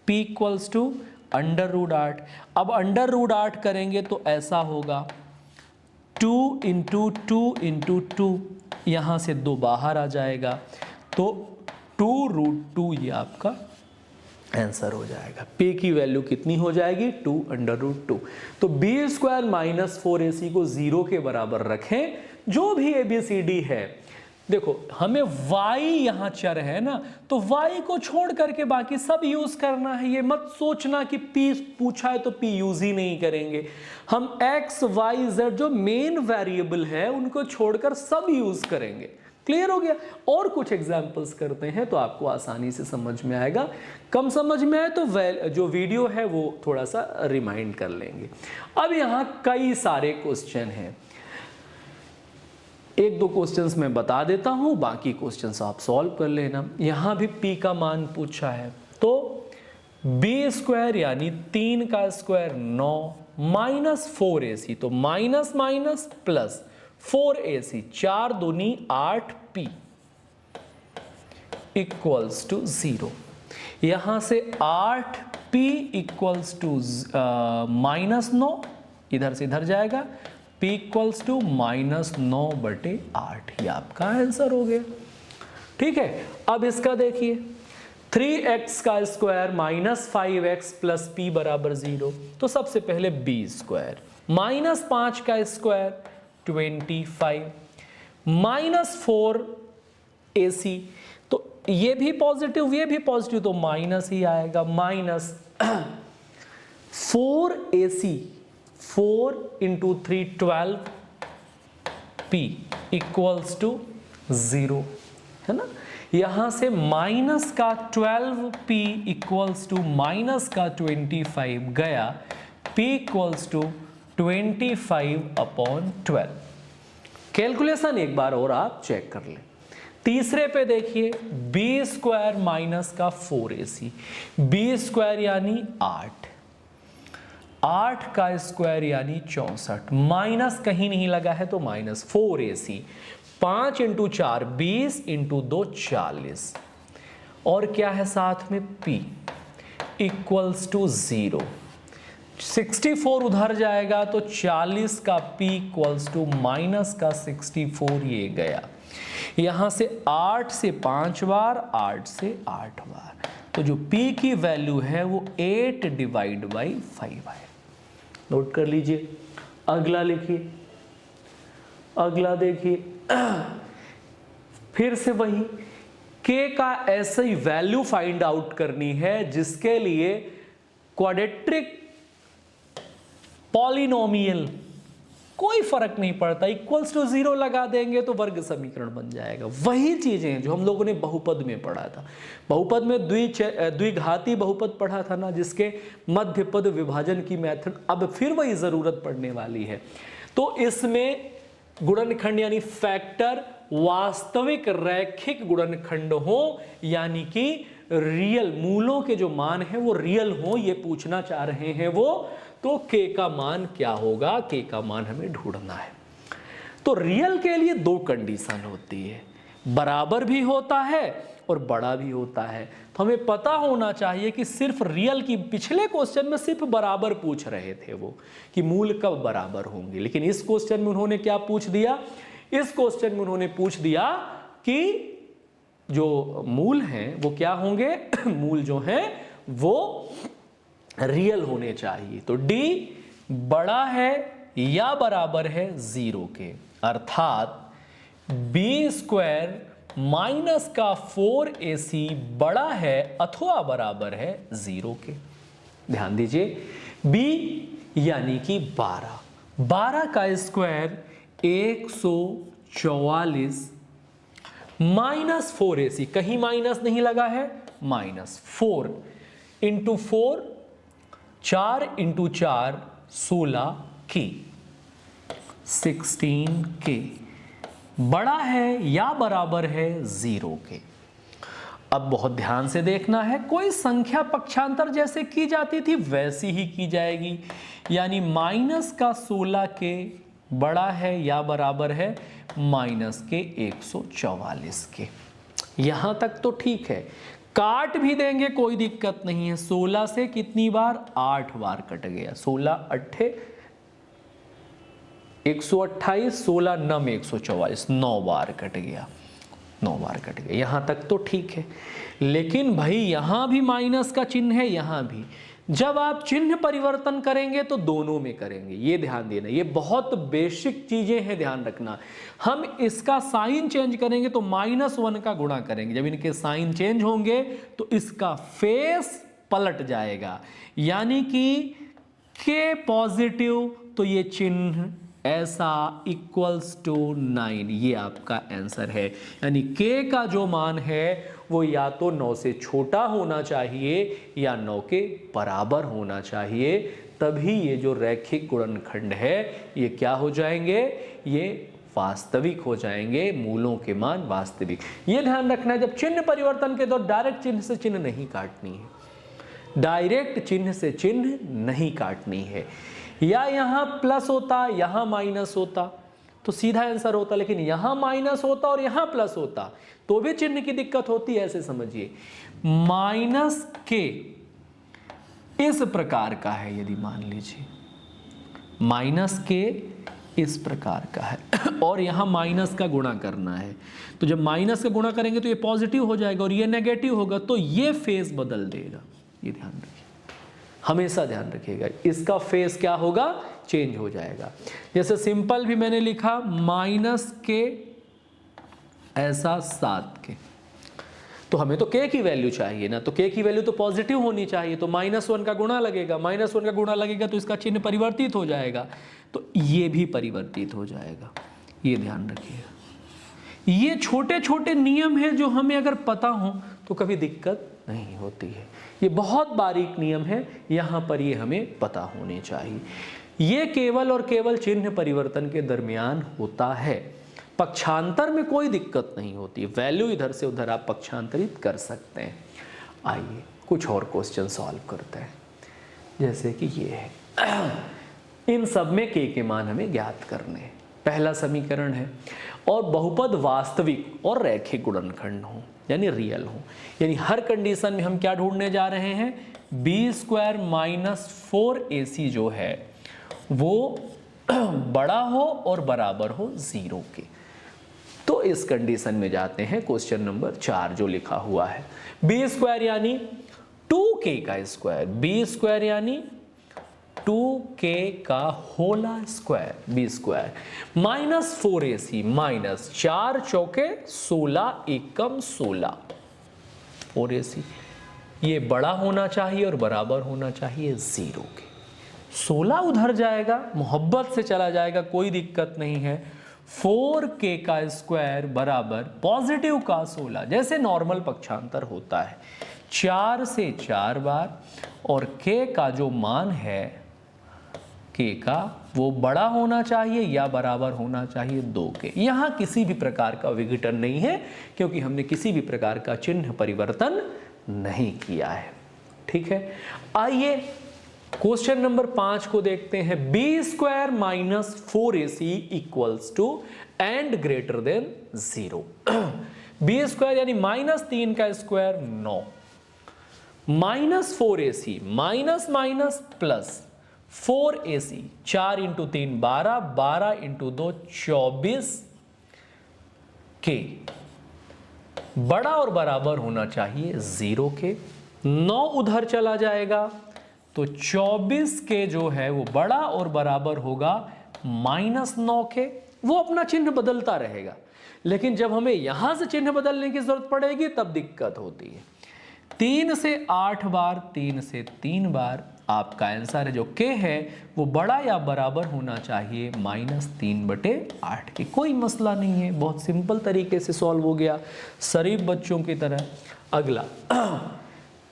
p इक्वल्स टू √8। अब √8 करेंगे तो ऐसा होगा 2 × 2 × 2, यहां से 2 बाहर आ जाएगा, तो 2√2 ये आपका आंसर हो जाएगा। p की वैल्यू कितनी हो जाएगी, 2√2। तो b स्क्वायर -4ac को 0 के बराबर रखें, जो भी ABCD है। देखो हमें y यहाँ चर है ना, तो y को छोड़ करके बाकी सब यूज करना है। ये मत सोचना कि p पूछा है तो p यूज ही नहीं करेंगे। हम x y z जो मेन वेरिएबल है उनको छोड़कर सब यूज करेंगे। क्लियर हो गया। और कुछ एग्जाम्पल्स करते हैं तो आपको आसानी से समझ में आएगा। कम समझ में आए तो जो वीडियो है वो थोड़ा सा रिमाइंड कर लेंगे। अब यहाँ कई सारे क्वेश्चन हैं, एक दो क्वेश्चंस मैं बता देता हूँ, बाकी क्वेश्चंस आप सॉल्व कर लेना। यहाँ भी p का मान पूछा है, तो b स्क्वायर यानी 3 का स्क्वायर 9 माइनस 4ac, तो माइनस माइनस प्लस 4ac, 4 दूनी 8p इक्वल्स टू 0। यहाँ से 8p इक्वल्स टू माइनस 9, इधर से इधर जाएगा, p इक्वल्स टू माइनस 9/8, ये आपका आंसर हो गया। ठीक है, अब इसका देखिए 3x का square minus 5x plus p बराबर 0, तो सबसे पहले b स्क्वायर माइनस 5 का स्क्वायर 25 माइनस 4ac, तो ये भी पॉजिटिव तो माइनस ही आएगा, minus 4ac 4 into 3 12p equals to 0, है ना। यहां से माइनस का 12p इक्वल्स टू माइनस का 25 गया, p इक्वल्स टू 25/12। कैलकुलेशन एक बार और आप चेक कर लें। तीसरे पे देखिए b स्क्वायर माइनस का 4ac, b स्क्वायर यानी 8 का स्क्वायर यानी 64, माइनस कहीं नहीं लगा है तो माइनस 4ac, 5 इंटू 4 20 इंटू 2 40, और क्या है साथ में p इक्वल्स टू 0। 64 उधर जाएगा तो 40 का p इक्वल्स टू माइनस का 64, ये गया। यहां से 8 से 5 बार, 8 से 8 बार, तो जो p की वैल्यू है वो 8/5 है। नोट कर लीजिए। अगला लिखिए, अगला देखिए, फिर से वही k का ऐसे ही वैल्यू फाइंड आउट करनी है जिसके लिए क्वाड्रेटिक पॉलिनोमियल कोई फर्क नहीं पड़ता, इक्वल्स टू 0 लगा देंगे तो वर्ग समीकरण बन जाएगा। वही चीजें हैं जो हम लोगों ने बहुपद में पढ़ा था। बहुपद में द्विघाती बहुपद पढ़ा था ना, जिसके मध्य पद विभाजन की मेथड अब फिर वही जरूरत पड़ने वाली है। तो इसमें गुणनखंड यानी फैक्टर वास्तविक रैखिक गुणनखंड हो, यानी कि रियल मूलों के जो मान है वो रियल हो, ये पूछना चाह रहे हैं वो। तो k का मान क्या होगा, k का मान हमें ढूंढना है। तो रियल के लिए दो कंडीशन होती है, बराबर भी होता है और बड़ा भी होता है। तो हमें पता होना चाहिए कि सिर्फ रियल की, पिछले क्वेश्चन में सिर्फ बराबर पूछ रहे थे वो कि मूल कब बराबर होंगे, लेकिन इस क्वेश्चन में उन्होंने क्या पूछ दिया, इस क्वेश्चन में उन्होंने पूछ दिया कि जो मूल हैं वो क्या होंगे, मूल जो हैं वो रियल होने चाहिए। तो d बड़ा है या बराबर है 0 के, अर्थात b स्क्वायर माइनस का 4ac बड़ा है अथवा बराबर है 0 के। ध्यान दीजिए, b यानी कि 12 का स्क्वायर 144 माइनस 4ac, कहीं माइनस नहीं लगा है, minus 4 into 4, 4 into 4 16k, 16k बड़ा है या बराबर है 0 के। अब बहुत ध्यान से देखना है, कोई संख्या पक्षांतर जैसे की जाती थी वैसी ही की जाएगी, यानी माइनस का 16k बड़ा है या बराबर है माइनस के 144 के। यहां तक तो ठीक है, काट भी देंगे कोई दिक्कत नहीं है। 16 से कितनी बार, 8 बार कट गया, 16 8 128, 16 9 144, 9 बार कट गया, 9 बार कट गया। यहां तक तो ठीक है, लेकिन भाई यहां भी माइनस का चिन्ह है, यहां भी। जब आप चिन्ह परिवर्तन करेंगे तो दोनों में करेंगे, ये ध्यान देना, ये बहुत बेसिक चीजें हैं, ध्यान रखना। हम इसका साइन चेंज करेंगे तो -1 का गुणा करेंगे, जब इनके साइन चेंज होंगे तो इसका फेस पलट जाएगा, यानी कि k पॉजिटिव तो ये चिन्ह ऐसा इक्वल्स टू 9। ये आपका आंसर है। यानी k का जो मान है वो या तो 9 से छोटा होना चाहिए या 9 के बराबर होना चाहिए, तभी ये जो रैखिक गुणनखंड है ये क्या हो जाएंगे, ये वास्तविक हो जाएंगे, मूलों के मान वास्तविक। ये ध्यान रखना है, जब चिन्ह परिवर्तन के दौरान डायरेक्ट चिन्ह से चिन्ह नहीं काटनी है, डायरेक्ट चिन्ह से चिन्ह नहीं काटनी है। या यहां प्लस होता, यहां माइनस होता तो सीधा आंसर होता, लेकिन यहां माइनस होता और यहां प्लस होता तो भी चिन्ह की दिक्कत होती है। ऐसे समझिए, माइनस के इस प्रकार का है, यदि मान लीजिए माइनस के इस प्रकार का है और यहां माइनस का गुणा करना है, तो जब माइनस का गुणा करेंगे तो ये पॉजिटिव हो जाएगा और ये नेगेटिव होगा, तो ये फेस बदल देगा। ये ध्यान रखिए, हमेशा ध्यान रखिएगा, इसका फेस क्या होगा, चेंज हो जाएगा। जैसे सिंपल भी मैंने लिखा माइनस के ऐसा 7 के, तो हमें तो k की वैल्यू चाहिए ना, तो k की वैल्यू तो पॉजिटिव होनी चाहिए, तो -1 का गुणा लगेगा, -1 का गुणा लगेगा तो इसका चिन्ह परिवर्तित हो जाएगा, तो ये भी परिवर्तित हो जाएगा। ये ध्यान रखिएगा। ये छोटे छोटे नियम हैं जो हमें अगर पता हो तो कभी दिक्कत नहीं होती है। ये बहुत बारीक नियम है, यहाँ पर ये हमें पता होने चाहिए। ये केवल और केवल चिन्ह परिवर्तन के दरमियान होता है, पक्षांतर में कोई दिक्कत नहीं होती, वैल्यू इधर से उधर आप पक्षांतरित कर सकते हैं। आइए कुछ और क्वेश्चन सॉल्व करते हैं, जैसे कि ये है। इन सब में k के मान हमें ज्ञात करने हैं। पहला समीकरण है, और बहुपद वास्तविक और रैखिक गुणनखंड हो, यानी रियल हो, यानी हर कंडीशन में हम क्या ढूंढने जा रहे हैं, b² - 4ac जो है वो बड़ा हो और बराबर हो 0 के। तो इस कंडीशन में जाते हैं क्वेश्चन नंबर 4 जो लिखा हुआ है, b² यानी 2k का स्क्वायर, b² यानी 2k का होला स्क्वायर, b² -4ac माइनस 4 चौके 16 एकम 16 4ac, ये बड़ा होना चाहिए और बराबर होना चाहिए 0 के। 16 उधर जाएगा, मोहब्बत से चला जाएगा, कोई दिक्कत नहीं है। 4k का स्क्वायर बराबर पॉजिटिव का 16, जैसे नॉर्मल पक्षांतर होता है, 4 से 4 बार, और k का जो मान है k का वो बड़ा होना चाहिए या बराबर होना चाहिए 2 के। यहाँ किसी भी प्रकार का विघटन नहीं है, क्योंकि हमने किसी भी प्रकार का चिन्ह परिवर्तन नहीं किया है। ठीक है, आइए क्वेश्चन नंबर 5 को देखते हैं। b² - 4ac equals to and greater than 0। b² यानी -3 का square 9, -4ac minus minus plus 4ac, 4 × 3 12, 12 × 2 24 के, बड़ा और बराबर होना चाहिए 0 के। 9 उधर चला जाएगा तो 24 के जो है वो बड़ा और बराबर होगा -9 के। वो अपना चिन्ह बदलता रहेगा, लेकिन जब हमें यहां से चिन्ह बदलने की जरूरत पड़ेगी तब दिक्कत होती है। 3 से 8 बार, 3 से 3 बार, आपका आंसर जो k है वो बड़ा या बराबर होना चाहिए -3/8 के। कोई मसला नहीं है, बहुत सिंपल तरीके से सॉल्व हो गया, शरीफ बच्चों की तरह। अगला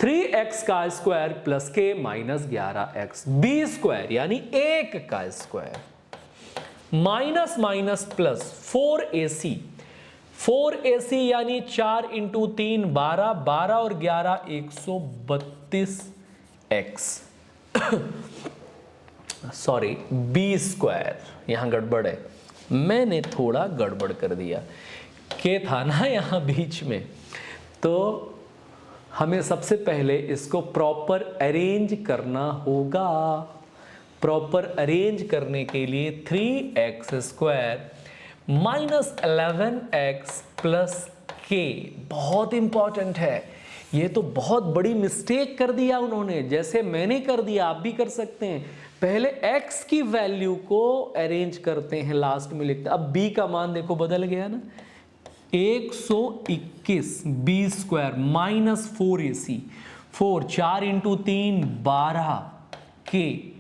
3x का square plus k -11x, b² यानी 1 का square minus minus plus 4ac, 4ac यानी 4 × 3 12, 12 और 11 132x सॉरी b², यहां गड़बड़ है, मैंने थोड़ा गड़बड़ कर दिया, k था ना यहां बीच में, तो हमें सबसे पहले इसको प्रॉपर अरेंज करना होगा। प्रॉपर अरेंज करने के लिए 3x² -11x प्लस k, बहुत इंपॉर्टेंट है। ये तो बहुत बड़ी मिस्टेक कर दिया उन्होंने, जैसे मैंने कर दिया आप भी कर सकते हैं। पहले x की वैल्यू को अरेंज करते हैं, लास्ट में लिखते हैं। अब b का मान देखो बदल गया ना, 121 b² -4ac, 4 4 × 3 12 के,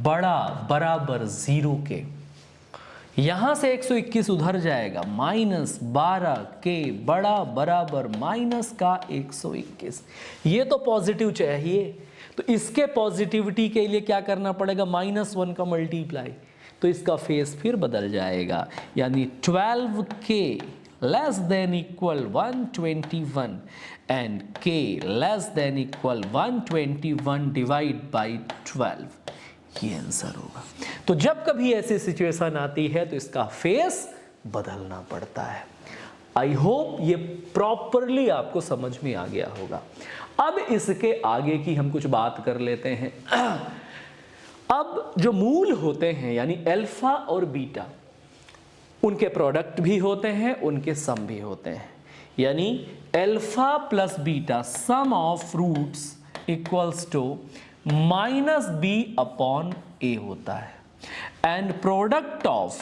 बड़ा बराबर 0 के। यहां से 121 उधर जाएगा, -12 के बड़ा बराबर माइनस का 121। ये तो पॉजिटिव चाहिए, तो इसके पॉजिटिविटी के लिए क्या करना पड़ेगा, -1 का मल्टीप्लाई, तो इसका फेस फिर बदल जाएगा, यानी 12k less than equal 121 and k less than equal 121 divide by 12, ये आंसर होगा। तो जब कभी ऐसी सिचुएशन आती है तो इसका फेस बदलना पड़ता है। आई होप ये प्रॉपरली आपको समझ में आ गया होगा। अब इसके आगे की हम कुछ बात कर लेते हैं। अब जो मूल होते हैं यानी अल्फा और बीटा, उनके प्रोडक्ट भी होते हैं, उनके सम भी होते हैं, यानी alpha plus beta sum of roots equals to -b upon a होता है, and product of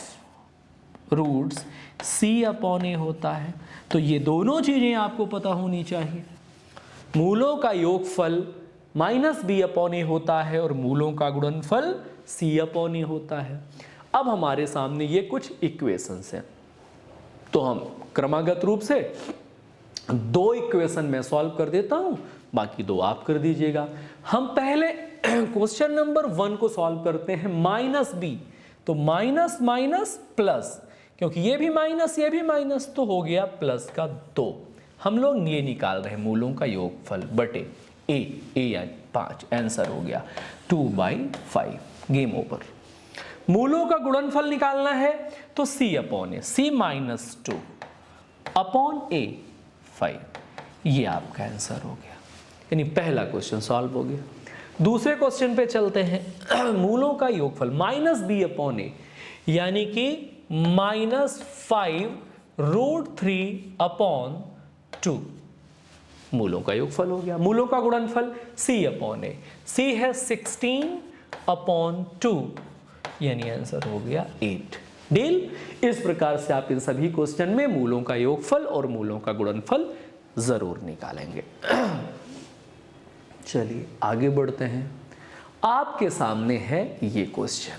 roots c upon a होता है। तो ये दोनों चीजें आपको पता होनी चाहिए। मूलों का योगफल -b अपॉन a होता है और मूलों का गुणनफल c अपॉन a होता है। अब हमारे सामने ये कुछ इक्वेशंस हैं, तो हम क्रमागत रूप से 2 इक्वेशन में सॉल्व कर देता हूं, बाकी 2 आप कर दीजिएगा। हम पहले क्वेश्चन नंबर 1 को सॉल्व करते हैं, -b, तो माइनस माइनस प्लस, क्योंकि ये भी माइनस तो हो गया प्लस का 2। हम लोग ये निकाल रहे हैं मूलों का योगफल बटे a यानी 5, आंसर हो गया 2/5, गेम ओवर। मूलों का गुणनफल निकालना है तो c upon a, c -2 upon a 5, ये आपका आंसर हो गया, यानी पहला क्वेश्चन सॉल्व हो गया। दूसरे क्वेश्चन पे चलते हैं। मूलों का योगफल -b अपॉन a, यानी कि -5√3 अपॉन 2, मूलों का योगफल हो गया। मूलों का गुणनफल c अपॉन a, c है 16 अपॉन 2, यानी आंसर हो गया 8। डील। इस प्रकार से आप इन सभी क्वेश्चन में मूलों का योगफल और मूलों का गुणनफल जरूर निकालेंगे। चलिए आगे बढ़ते हैं। आपके सामने है ये क्वेश्चन।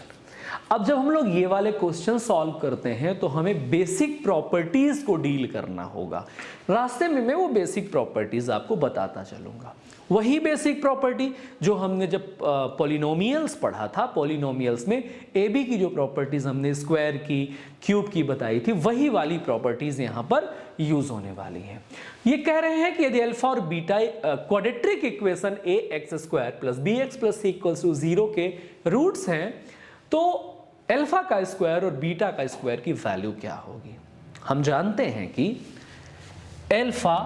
अब जब हम लोग ये वाले क्वेश्चन सॉल्व करते हैं तो हमें बेसिक प्रॉपर्टीज को डील करना होगा। रास्ते में मैं वो बेसिक प्रॉपर्टीज आपको बताता चलूंगा। वही बेसिक प्रॉपर्टी जो हमने जब पॉलिनोमियल्स पढ़ा था, पॉलिनोमियल्स में ए बी की जो प्रॉपर्टीज हमने स्क्वायर की, क्यूब की बताई थी, वही वाली प्रॉपर्टीज यहाँ पर यूज होने वाली हैं। ये कह रहे हैं कि यदि अल्फा और beta quadratic equation A x square plus B x plus C equals to 0 के रूट्स हैं, तो अल्फा का स्क्वायर और बीटा का स्क्वायर की वैल्यू क्या होगी। हम जानते हैं कि अल्फा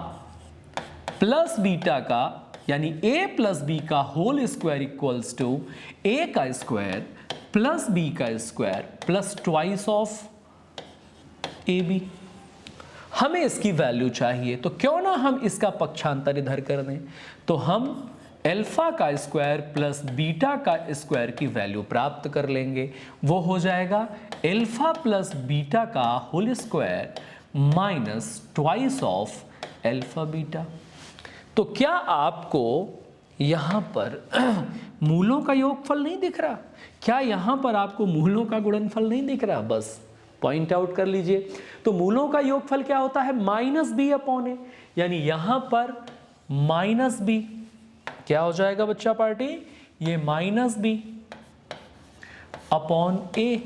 प्लस बीटा का यानी a प्लस बी का whole square equals to a का स्क्वायर प्लस b का square plus twice of ab। हमें इसकी वैल्यू चाहिए, तो क्यों ना हम इसका पक्षांतर इधर कर दें। तो हम अल्फा का स्क्वायर प्लस बीटा का स्क्वायर की वैल्यू प्राप्त कर लेंगे। वो हो जाएगा अल्फा प्लस बीटा का whole square minus twice of alpha beta. तो क्या आपको यहां पर मूलों का योगफल नहीं दिख रहा? क्या यहां पर आपको मूलों का गुणनफल नहीं दिख रहा? बस पॉइंट आउट कर लीजिए। तो मूलों का योगफल क्या होता है? -b अपॉन a, यानी यहां पर -b क्या हो जाएगा बच्चा पार्टी? ये -b अपॉन a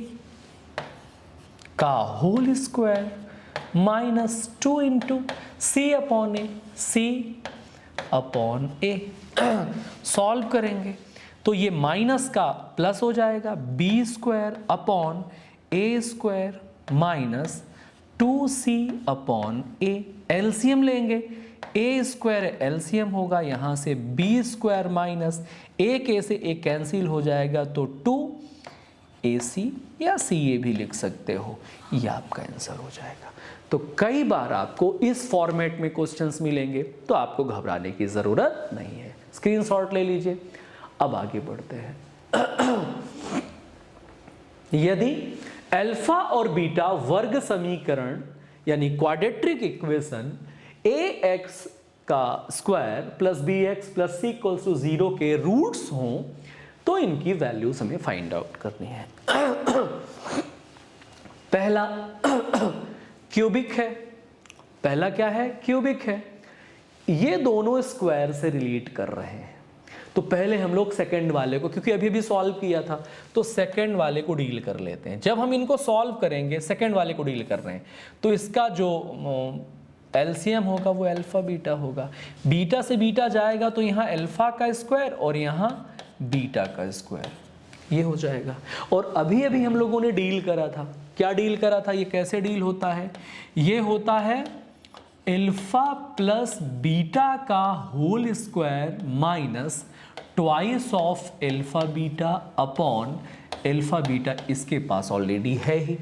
का whole square -2 into c upon a, c upon a। Solve करेंगे तो ये माइनस का प्लस हो जाएगा, b square upon a square minus 2c upon a। LCM लेंगे, a स्क्वायर एलसीएम होगा, यहाँ से b स्क्वायर माइनस एक a से a कैंसिल हो जाएगा, तो 2ac या ca भी लिख सकते हो, ये आपका आंसर हो जाएगा। तो कई बार आपको इस फॉर्मेट में क्वेश्चंस मिलेंगे, तो आपको घबराने की जरूरत नहीं है। स्क्रीनशॉट ले लीजिए। अब आगे बढ़ते हैं। यदि अल्फा और बीटा वर्ग समीकरण यानी क्वाड्रेटिक इक्वेशन ax का square plus bx plus c equals to 0 के रूट्स हों, तो इनकी वैल्यूज हमें फाइंड आउट करनी है। पहला क्यूबिक है, पहला क्या है, क्यूबिक है। ये दोनों स्क्वायर से रिलेट कर रहे हैं, तो पहले हम लोग सेकंड वाले को, क्योंकि अभी अभी सॉल्व किया था, तो सेकंड वाले को डील कर लेते हैं। जब हम इनको सॉल्व करेंगे, सेकंड वाले को डील कर रहे हैं, तो इसका जो एलसीएम होगा वो अल्फा बीटा होगा। बीटा से बीटा जाएगा तो यहाँ अल्फा का स्क्वायर और यहाँ बीटा का स्क्वायर, ये हो जाएगा। और अभी अभी हम लोगों ने डील करा था, क्या डील करा था, ये कैसे डील होता है, ये होता है अल्फा प्लस बीटा का whole square minus twice of alpha beta upon alpha beta, इसके पास ऑलरेडी है ही।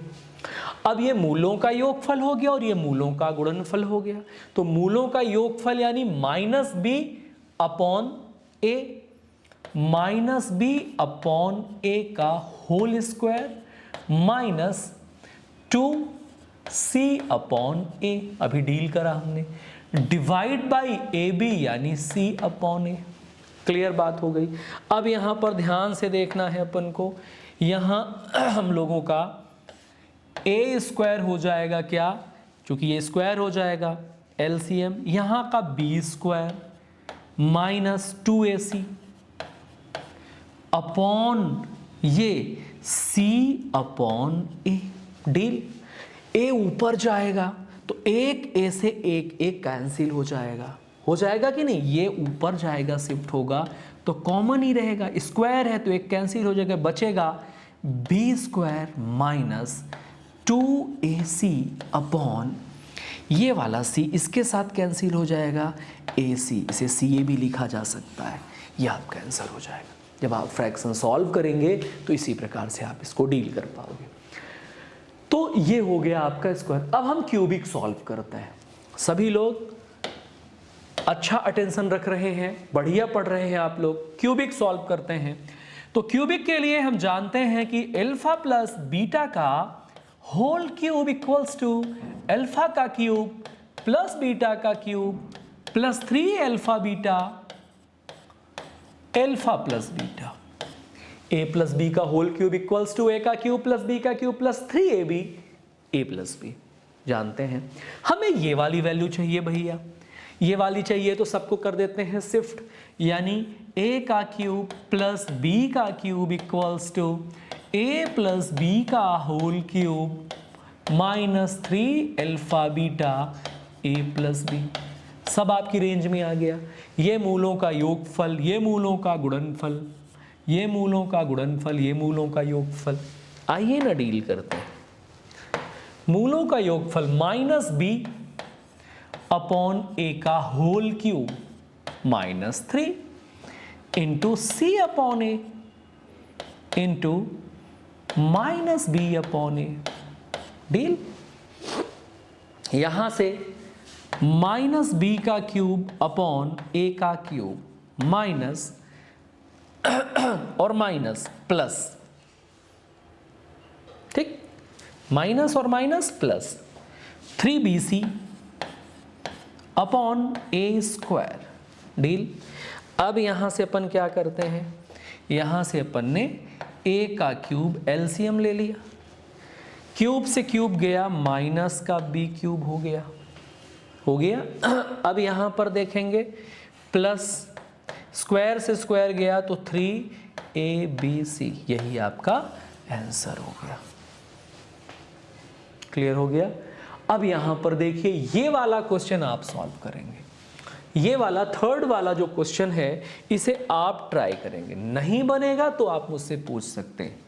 अब ये मूलों का योगफल हो गया और ये मूलों का गुणनफल हो गया, तो मूलों का योगफल यानी minus B upon A, minus B upon A का whole square minus 2c upon A, अभी डील करा हमने, डिवाइड बाई ए बी यानी c अपॉन ए। क्लियर बात हो गई। अब यहां पर ध्यान से देखना है अपन को, यहां हम लोगों का ए स्क्वायर हो जाएगा क्या, चूंकि ये स्क्वायर हो जाएगा एलसीएम, यहां का B square minus 2ac upon ये c upon A. Deal, A ऊपर जाएगा तो एक ए से एक कैंसिल हो जाएगा कि नहीं, ये ऊपर जाएगा, शिफ्ट होगा तो कॉमन ही रहेगा, स्क्वायर है तो एक कैंसिल हो जाएगा, बचेगा B square minus 2ac upon ये वाला c इसके साथ कैंसिल हो जाएगा ac, इसे ca भी लिखा जा सकता है, ये आपका आंसर हो जाएगा। जब आप फ्रैक्शन सॉल्व करेंगे तो इसी प्रकार से आप इसको डील कर पाओगे। तो ये हो गया आपका स्क्वायर। अब हम क्यूबिक सॉल्व करते हैं। सभी लोग अच्छा अटेंशन रख रहे हैं, बढ़िया पढ़ रहे हैं आप लोग। क्यूबिक सॉल्व करते हैं, तो क्यूबिक के लिए हम जानते हैं कि अल्फा प्लस बीटा का whole cube equals to alpha का क्यूब प्लस बीटा का cube plus 3 alpha beta alpha plus beta. A plus B का whole cube equals to A का क्यूब प्लस बी का cube plus 3ab A plus B. जानते हैं हमें ये वाली वैल्यू चाहिए भैया, ये वाली चाहिए तो सबको कर देते हैं शिफ्ट, यानी ए का क्यूब प्लस बी का cube equals to A plus B का whole cube minus 3 alpha beta A plus B. सब आपकी रेंज में आ गया। ये मूलों का योगफल, ये मूलों का गुणनफल, ये मूलों का गुणनफल, ये मूलों का योगफल। आइए ना डील करते हैं। मूलों का योगफल माइनस बी अपॉन ए का whole cube minus 3 into C upon A into minus B upon A. Deal, यहां से माइनस बी का क्यूब अपॉन ए का क्यूब माइनस और माइनस प्लस, ठीक, माइनस और माइनस प्लस 3bc अपॉन ए square. Deal. अब यहां से अपन क्या करते हैं, यहां से अपन ने ए का क्यूब एलसीएम ले लिया, क्यूब से क्यूब गया माइनस का बी क्यूब हो गया। अब यहां पर देखेंगे प्लस स्क्वायर से स्क्वायर गया तो 3abc, यही आपका आंसर हो गया। क्लियर हो गया। अब यहां पर देखिए ये वाला क्वेश्चन आप सॉल्व करेंगे, ये वाला थर्ड वाला जो क्वेश्चन है इसे आप ट्राई करेंगे। नहीं बनेगा तो आप मुझसे पूछ सकते हैं,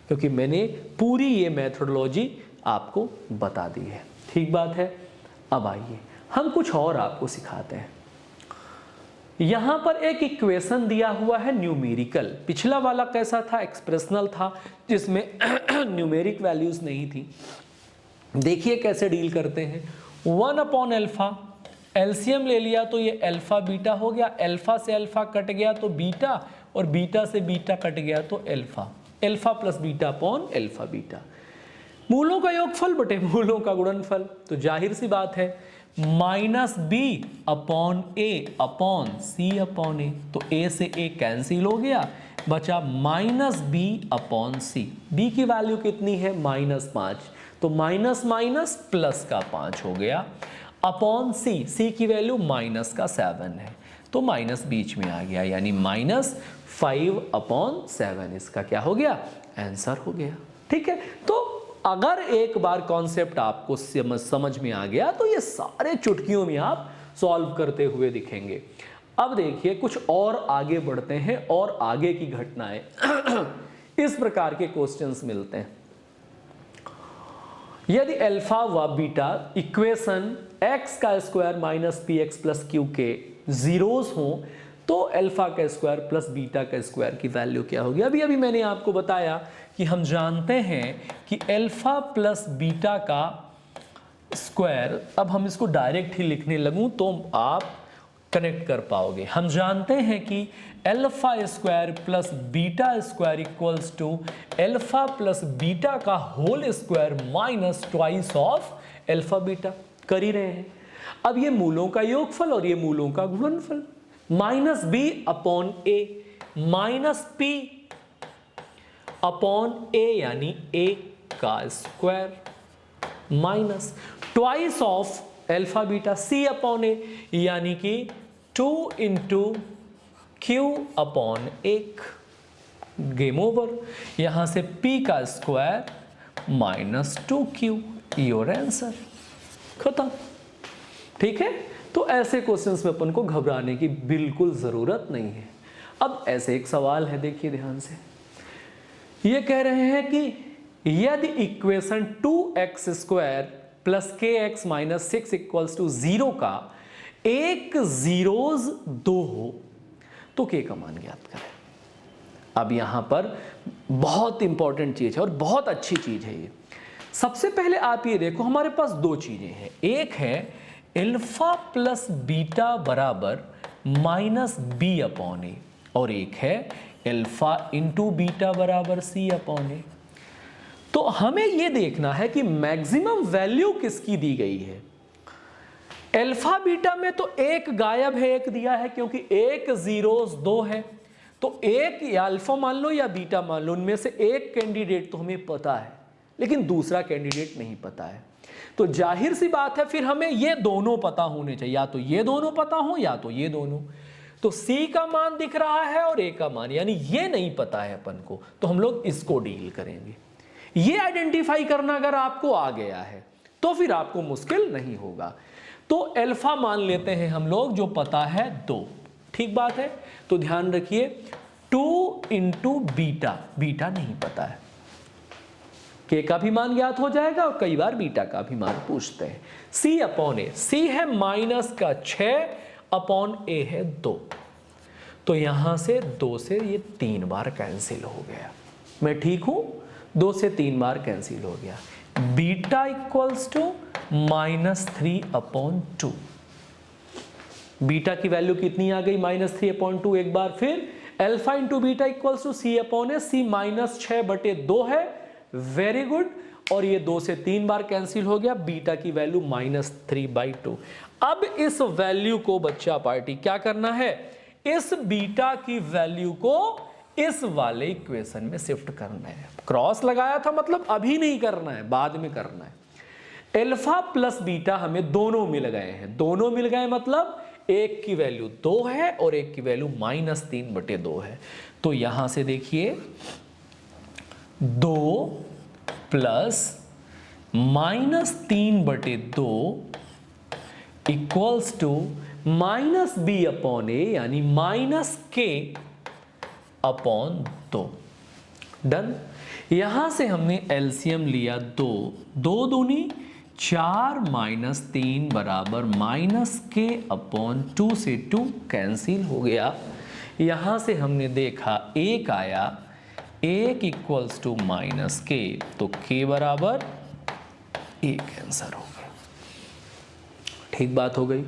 क्योंकि मैंने पूरी ये मेथोडोलॉजी आपको बता दी है। ठीक बात है। अब आइए हम कुछ और आपको सिखाते हैं। यहां पर एक इक्वेशन दिया हुआ है न्यूमेरिकल। पिछला वाला कैसा था, एक्सप्रेशनल था, जिसमें न्यूमेरिक वैल्यूज नहीं थी। देखिए कैसे डील करते हैं। 1 अपॉन अल्फा, एलसीएम ले लिया तो ये अल्फा बीटा हो गया, अल्फा से अल्फा कट गया तो बीटा, और बीटा से बीटा कट गया तो alpha, alpha plus beta upon alpha beta. मूलों का योगफल बटे मूलों का गुणनफल, तो जाहिर सी बात है माइनस बी अपॉन ए अपॉन सी अपॉन ए, तो ए से ए कैंसिल हो गया, बचा माइनस बी अपॉन सी। बी की वैल्यू कितनी है, -5, तो माइनस माइनस प्लस का 5 हो गया अपॉन सी, सी की वैल्यू माइनस का 7 है तो माइनस बीच में आ गया, यानी -5/7 इसका क्या हो गया, आंसर हो गया। ठीक है, तो अगर एक बार कॉन्सेप्ट आपको समझ में आ गया तो ये सारे चुटकियों में आप सॉल्व करते हुए दिखेंगे। अब देखिए कुछ और आगे बढ़ते हैं और आगे की घटनाएं इस प्रकार के क्वेश्चंस मिलते हैं। यदि अल्फा व बीटा इक्वेशन x का square minus P x plus Q के जीरोस हों तो अल्फा का स्क्वायर प्लस बीटा का स्क्वायर की वैल्यू क्या होगी। अभी अभी मैंने आपको बताया कि हम जानते हैं कि अल्फा प्लस बीटा का स्क्वायर, अब हम इसको डायरेक्ट ही लिखने लगूं तो आप कनेक्ट कर पाओगे। हम जानते हैं कि alpha square plus beta square equals to alpha plus beta का whole square minus twice of alpha beta, कर ही रहे हैं। अब ये मूलों का योगफल और ये मूलों का गुणनफल, minus B upon A minus P upon A यानी ए का square minus twice of alpha beta C upon A यानी कि 2 इंटू क्यू अपॉन एक, गेम ओवर। यहां से p का square minus 2q, your answer, खत्म। ठीक है, तो ऐसे क्वेश्चंस में अपन को घबराने की बिल्कुल जरूरत नहीं है। अब ऐसे एक सवाल है, देखिए ध्यान से, ये कह रहे हैं कि यदि इक्वेशन 2x स्क्वायर प्लस के एक्स माइनस 6 इक्वल्स टू 0 का एक जीरोज 2 हो तो के का मान ज्ञात करें। अब यहां पर बहुत इंपॉर्टेंट चीज है और बहुत अच्छी चीज है ये। सबसे पहले आप ये देखो, हमारे पास दो चीजें हैं, एक है अल्फा प्लस बीटा बराबर माइनस बी अपॉन ए और एक है अल्फा इंटू बीटा बराबर सी अपॉन ए। तो हमें यह देखना है कि मैक्सिमम वैल्यू किसकी दी गई है। अल्फा बीटा में तो एक गायब है, एक दिया है, क्योंकि एक जीरोस 2 है, तो एक या अल्फा मान लो या बीटा मान लो, उनमें से एक कैंडिडेट तो हमें पता है लेकिन दूसरा कैंडिडेट नहीं पता है। तो जाहिर सी बात है फिर हमें ये दोनों पता होने चाहिए, या तो ये दोनों पता हो या तो ये दोनों। तो C का मान दिख रहा है और A का मान, यानी ये नहीं पता है अपन को, तो हम लोग इसको डील करेंगे। ये आइडेंटिफाई करना अगर आपको आ गया है तो फिर आपको मुश्किल नहीं होगा। तो अल्फा मान लेते हैं हम लोग, जो पता है 2, ठीक बात है। तो ध्यान रखिए 2 इंटू बीटा, बीटा नहीं पता है, के का भी मान ज्ञात हो जाएगा और कई बार बीटा का भी मान पूछते हैं। सी अपॉन ए, सी है माइनस का 6 अपॉन ए है 2, तो यहां से 2 से ये 3 बार कैंसिल हो गया। मैं ठीक हूं, 2 से 3 बार कैंसिल हो गया। Beta equals to -3 upon 2, beta की वैल्यू कितनी आ गई, -3 अपॉन 2। एक बार फिर alpha into beta equals to C upon A, C -6/2 है, वेरी गुड। और ये 2 से 3 बार कैंसिल हो गया, बीटा की वैल्यू -3/2। अब इस वैल्यू को बच्चा पार्टी क्या करना है, इस बीटा की वैल्यू को इस वाले इक्वेशन में शिफ्ट करना है। क्रॉस लगाया था मतलब अभी नहीं करना है, बाद में करना है। अल्फा प्लस बीटा हमें दोनों मिल गए हैं, दोनों मिल गए मतलब एक की वैल्यू 2 है और एक की वैल्यू -3/2 है। तो यहां से देखिए 2 plus -3/2 equals to -b upon A यानी -k अपॉन 2। डन। यहां से हमने एलसीएम लिया 2, 2 दूनी 4 -3 बराबर -k अपॉन 2 से 2 कैंसिल हो गया। यहां से हमने देखा 1 आया, 1 इक्वल्स टू -k, तो k बराबर 1 आंसर हो गया। ठीक बात हो गई।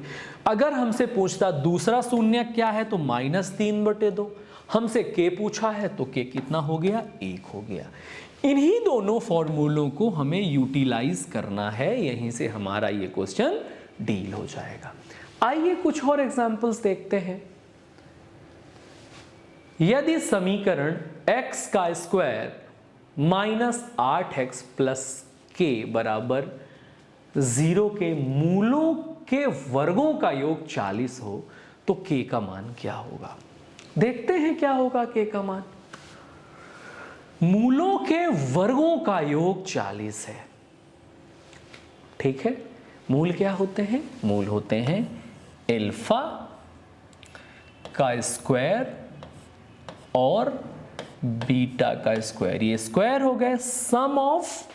अगर हमसे पूछता दूसरा शून्य क्या है तो -3/2, हमसे k पूछा है तो k कितना हो गया, 1 हो गया। इन्हीं दोनों फॉर्मूलों को हमें यूटिलाइज करना है, यहीं से हमारा ये क्वेश्चन डील हो जाएगा। आइए कुछ और एग्जांपल्स देखते हैं। यदि समीकरण x का स्क्वायर -8x प्लस k बराबर 0 के मूलों के वर्गों का योग 40 हो तो k का मान क्या होगा। देखते हैं क्या होगा k का मान। मूलों के वर्गों का योग 40 है, ठीक है। मूल क्या होते हैं? मूल होते हैं अल्फा का स्क्वायर और बीटा का स्क्वायर। ये स्क्वायर हो गए सम ऑफ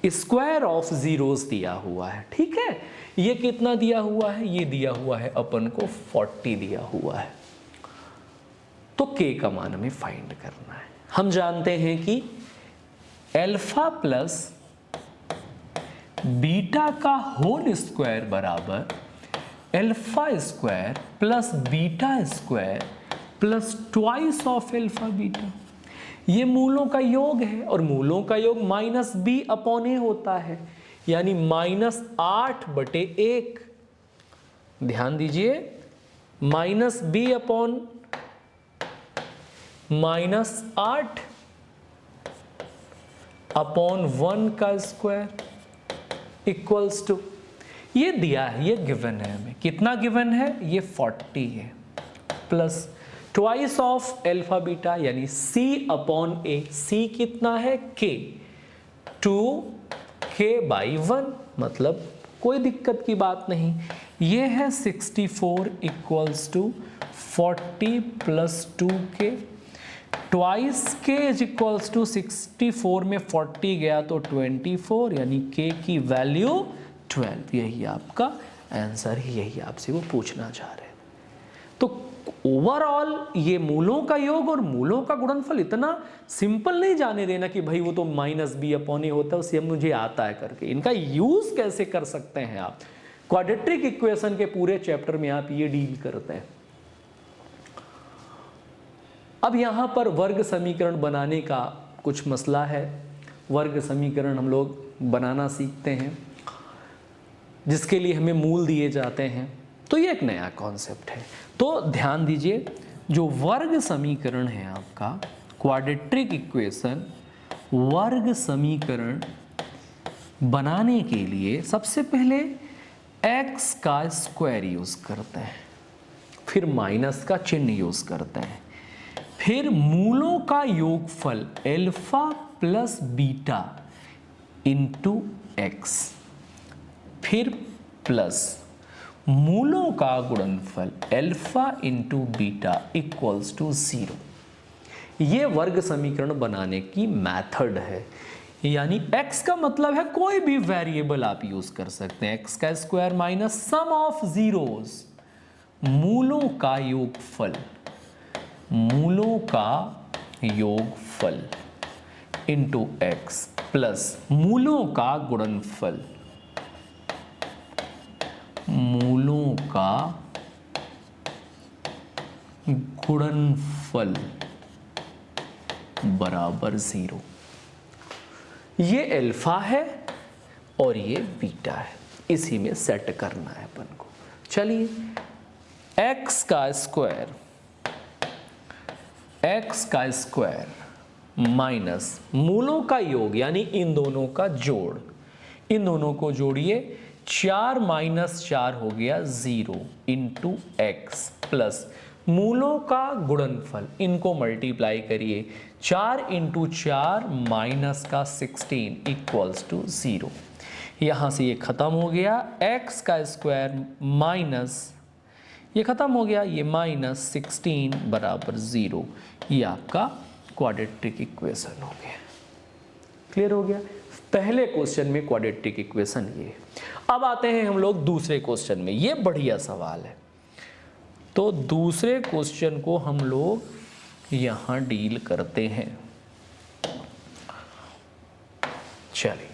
स्क्वायर ऑफ जीरोस दिया हुआ है, ठीक है। ये कितना दिया हुआ है? ये दिया हुआ है अपन को 40 दिया हुआ है। तो k का मान हमें फाइंड करना है। हम जानते हैं कि अल्फा प्लस बीटा का होल स्क्वायर बराबर alpha square plus beta square plus twice of alpha beta. ये मूलों का योग है और मूलों का योग माइनस बी अपॉन ए होता है, यानी -8/1। ध्यान दीजिए, माइनस बी अपॉन -8 अपॉन 1 का स्क्वायर इक्वल्स टू, ये दिया है, ये गिवन है हमें। कितना गिवन है? ये 40 है, plus twice of alpha beta यानी c अपॉन ए। c कितना है? k, 2k/1, मतलब कोई दिक्कत की बात नहीं। ये है 64 equals to 40 plus 2k। Twice k is equals to 64 में 40 गया तो 24, यानी k की वैल्यू 12। यही आपका आंसर है, यही आपसे वो पूछना चाह रहे हैं। तो ओवरऑल ये मूलों का योग और मूलों का गुणनफल इतना सिंपल नहीं जाने देना कि भाई वो तो -b अपॉन ए होता है, उससे मुझे आता है करके। इनका यूज कैसे कर सकते हैं आप, क्वाड्रेटिक इक्वेशन के पूरे चैप्टर में आप ये डील करते हैं। अब यहां पर वर्ग समीकरण बनाने का कुछ मसला है। वर्ग समीकरण हम लोग बनाना सीखते हैं, जिसके लिए हमें मूल दिए जाते हैं। तो ये एक नया कॉन्सेप्ट है। तो ध्यान दीजिए, जो वर्ग समीकरण है आपका, क्वाड्रेटिक इक्वेशन, वर्ग समीकरण बनाने के लिए सबसे पहले x का स्क्वायर यूज करते हैं, फिर माइनस का चिन्ह यूज करते हैं, फिर मूलों का योगफल alpha plus beta into x, फिर प्लस मूलों का गुणनफल alpha into beta equals to 0। ये वर्ग समीकरण बनाने की मेथड है। यानी x का मतलब है कोई भी वेरिएबल आप यूज कर सकते हैं। x का square minus sum of zeros, मूलों का योगफल, मूलों का योगफल इंटू x प्लस मूलों का गुणनफल, मूलों का गुणनफल बराबर 0। ये अल्फा है और ये बीटा है, इसी में सेट करना है अपन को। चलिए, x का स्क्वायर माइनस मूलों का योग यानी इन दोनों का जोड़, इन दोनों को जोड़िए, 4 - 4 हो गया 0 इंटू एक्स प्लस मूलों का गुणनफल, इनको मल्टीप्लाई करिए, 4 इंटू 4 माइनस का 16 इक्वल्स टू 0। यहाँ से ये खत्म हो गया, x का स्क्वायर माइनस, ये खत्म हो गया, ये -16 बराबर 0। ये आपका क्वाड्रेटिक इक्वेशन हो गया। क्लियर हो गया? पहले क्वेश्चन में क्वाड्रेटिक इक्वेशन ये। अब आते हैं हम लोग दूसरे क्वेश्चन में। ये बढ़िया सवाल है, तो दूसरे क्वेश्चन को हम लोग यहां डील करते हैं। चलिए,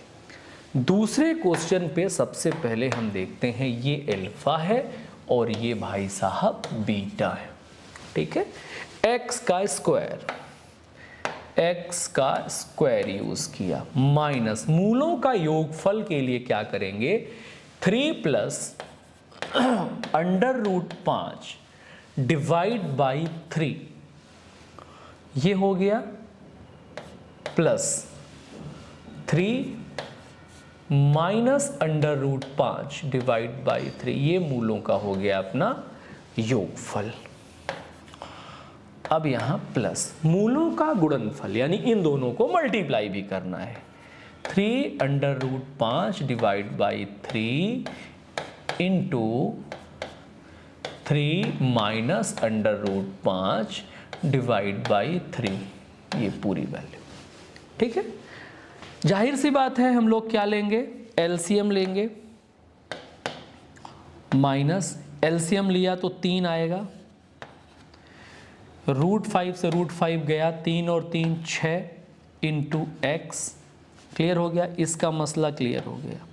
दूसरे क्वेश्चन पे सबसे पहले हम देखते हैं, ये अल्फा है और ये भाई साहब बीटा है, ठीक है। x का स्क्वायर यूज किया, माइनस मूलों का योगफल के लिए क्या करेंगे, 3 प्लस √5 डिवाइड बाई 3, ये हो गया, plus 3 minus under root 5 divide by 3, ये मूलों का हो गया अपना योगफल। अब यहां प्लस मूलों का गुणनफल, यानी इन दोनों को मल्टीप्लाई भी करना है। 3 under root 5 divide by 3 into 3 minus under root 5 divide by 3, ये पूरी वैल्यू। ठीक है, जाहिर सी बात है हम लोग क्या लेंगे, एलसीएम लेंगे। माइनस एलसीएम लिया तो 3 आएगा, रूट 5 से रूट 5 गया, 3 और 3 6 इंटू एक्स। क्लियर हो गया, इसका मसला क्लियर हो गया।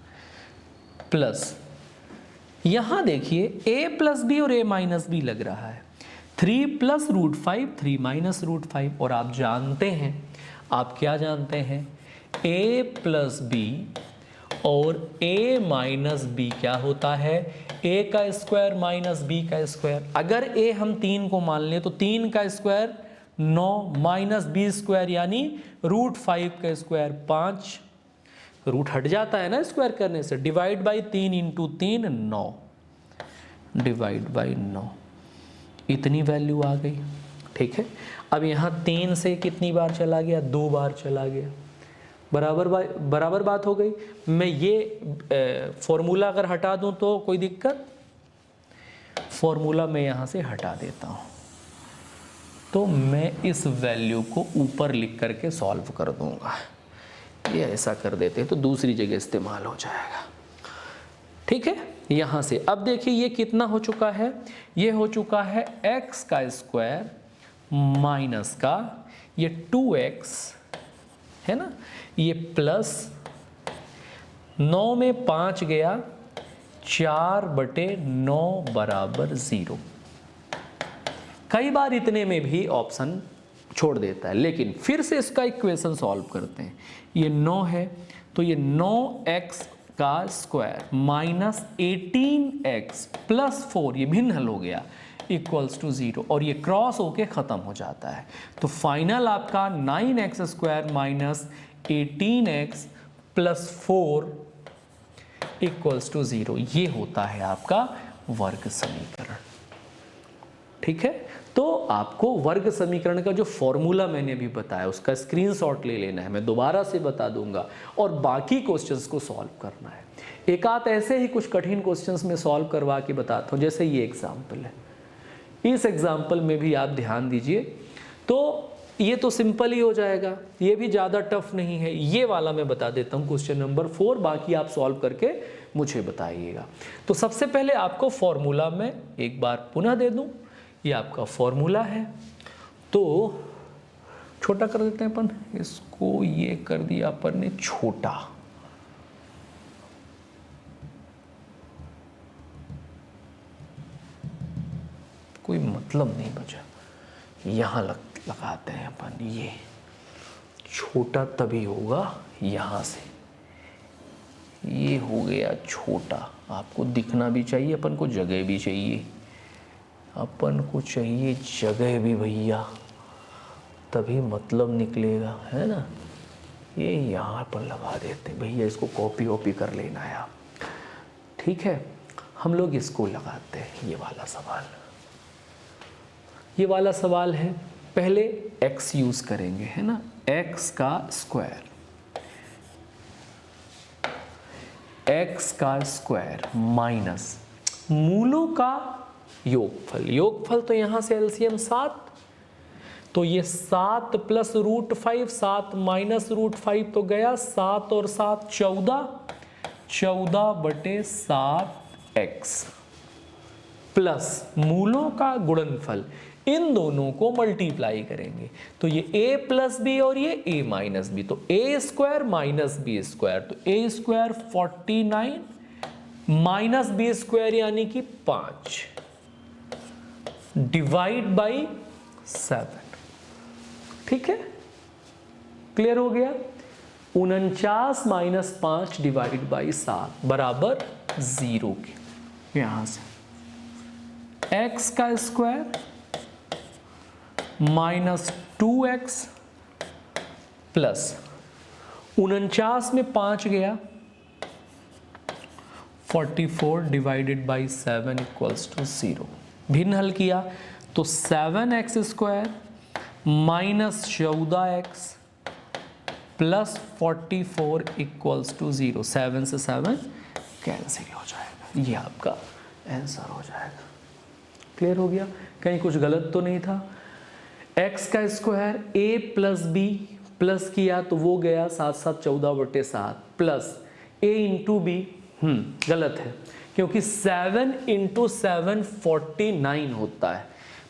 प्लस यहां देखिए a प्लस बी और a माइनस बी लग रहा है। 3 प्लस रूट 5, 3 माइनस रूट 5, और आप जानते हैं, आप क्या जानते हैं, a प्लस बी और a माइनस बी क्या होता है, a का स्क्वायर माइनस b का स्क्वायर। अगर a हम 3 को मान लें तो 3 का स्क्वायर 9 माइनस b स्क्वायर यानी रूट 5 का स्क्वायर 5, रूट हट जाता है ना स्क्वायर करने से, divide by 3 into 3 9 divide by 9, इतनी वैल्यू आ गई। ठीक है, अब यहाँ 3 से कितनी बार चला गया, 2 बार चला गया, बराबर बात हो गई। मैं ये फॉर्मूला अगर हटा दूं तो कोई दिक्कत, फॉर्मूला मैं यहाँ से हटा देता हूँ, तो मैं इस वैल्यू को ऊपर लिख करके सॉल्व कर दूंगा। ये ऐसा कर देते हैं तो दूसरी जगह इस्तेमाल हो जाएगा। ठीक है, यहाँ से अब देखिए ये कितना हो चुका है, ये हो चुका है x का स्क्वायर माइनस का ये 2x है ना, ये प्लस 9 में 5 गया, 4/9 बराबर 0। कई बार इतने में भी ऑप्शन छोड़ देता है, लेकिन फिर से इसका इक्वेशन सॉल्व करते हैं। ये 9 है तो ये 9x का स्क्वायर माइनस 18x प्लस 4, ये भिन्न हल हो गया, इक्वल्स टू 0, और ये क्रॉस होके ख़त्म हो जाता है। तो फाइनल आपका 9x square minus 18x plus 4 equals to 0, ये होता है आपका वर्ग समीकरण। ठीक है, तो आपको वर्ग समीकरण का जो फॉर्मूला मैंने अभी बताया उसका स्क्रीनशॉट ले लेना है, मैं दोबारा से बता दूंगा, और बाकी क्वेश्चंस को सॉल्व करना है। एक आध ऐसे ही कुछ कठिन क्वेश्चंस में सॉल्व करवा के बताता हूँ, जैसे ये एग्जाम्पल है। इस एग्जाम्पल में भी आप ध्यान दीजिए, तो ये तो सिंपल ही हो जाएगा, ये भी ज़्यादा टफ नहीं है। ये वाला मैं बता देता हूँ, क्वेश्चन नंबर 4, बाकी आप सॉल्व करके मुझे बताइएगा। तो सबसे पहले आपको फॉर्मूला में एक बार पुनः दे दूँ, ये आपका फॉर्मूला है, तो छोटा कर देते हैं अपन इसको, ये कर दिया अपन ने छोटा, कोई मतलब नहीं बचा, यहाँ लगाते हैं अपन, ये छोटा तभी होगा यहाँ से, ये हो गया छोटा। आपको दिखना भी चाहिए, अपन को जगह भी चाहिए, अपन को चाहिए जगह भी भैया, तभी मतलब निकलेगा, है ना। ये यहाँ पर लगा देते भैया, इसको कॉपी वॉपी कर लेना है आप। ठीक है, हम लोग इसको लगाते हैं, ये वाला सवाल। ये वाला सवाल है, पहले x यूज करेंगे, है ना, x का स्क्वायर, x का स्क्वायर माइनस मूलों का योगफल। योगफल तो यहां से एलसीएम 7, तो ये 7 प्लस रूट 5, 7 माइनस रूट 5 तो गया 7 और 7 14, 14/7x प्लस मूलों का गुणनफल, इन दोनों को मल्टीप्लाई करेंगे, तो ये a प्लस बी और ये a माइनस बी, तो a square minus B square, तो a square 49 minus B square यानी कि 5 डिवाइड बाई 7। ठीक है, क्लियर हो गया। 49 माइनस 5 डिवाइड बाई 7 बराबर 0 के, यहां से x का स्क्वायर माइनस 2x प्लस 49 में 5 गया, 44 डिवाइडेड बाई 7 इक्वल्स टू 0। भिन्न हल किया तो 7x square minus 14x plus 44 equals to 0। 7 से 7 कैंसिल हो जाएगा, ये आपका आंसर हो जाएगा। क्लियर हो गया? कहीं कुछ गलत तो नहीं था? x का square a plus B plus किया तो वो गया 7 7 14/7 प्लस a इंटू बी, गलत है क्योंकि 7 इंटू 7 49 होता है,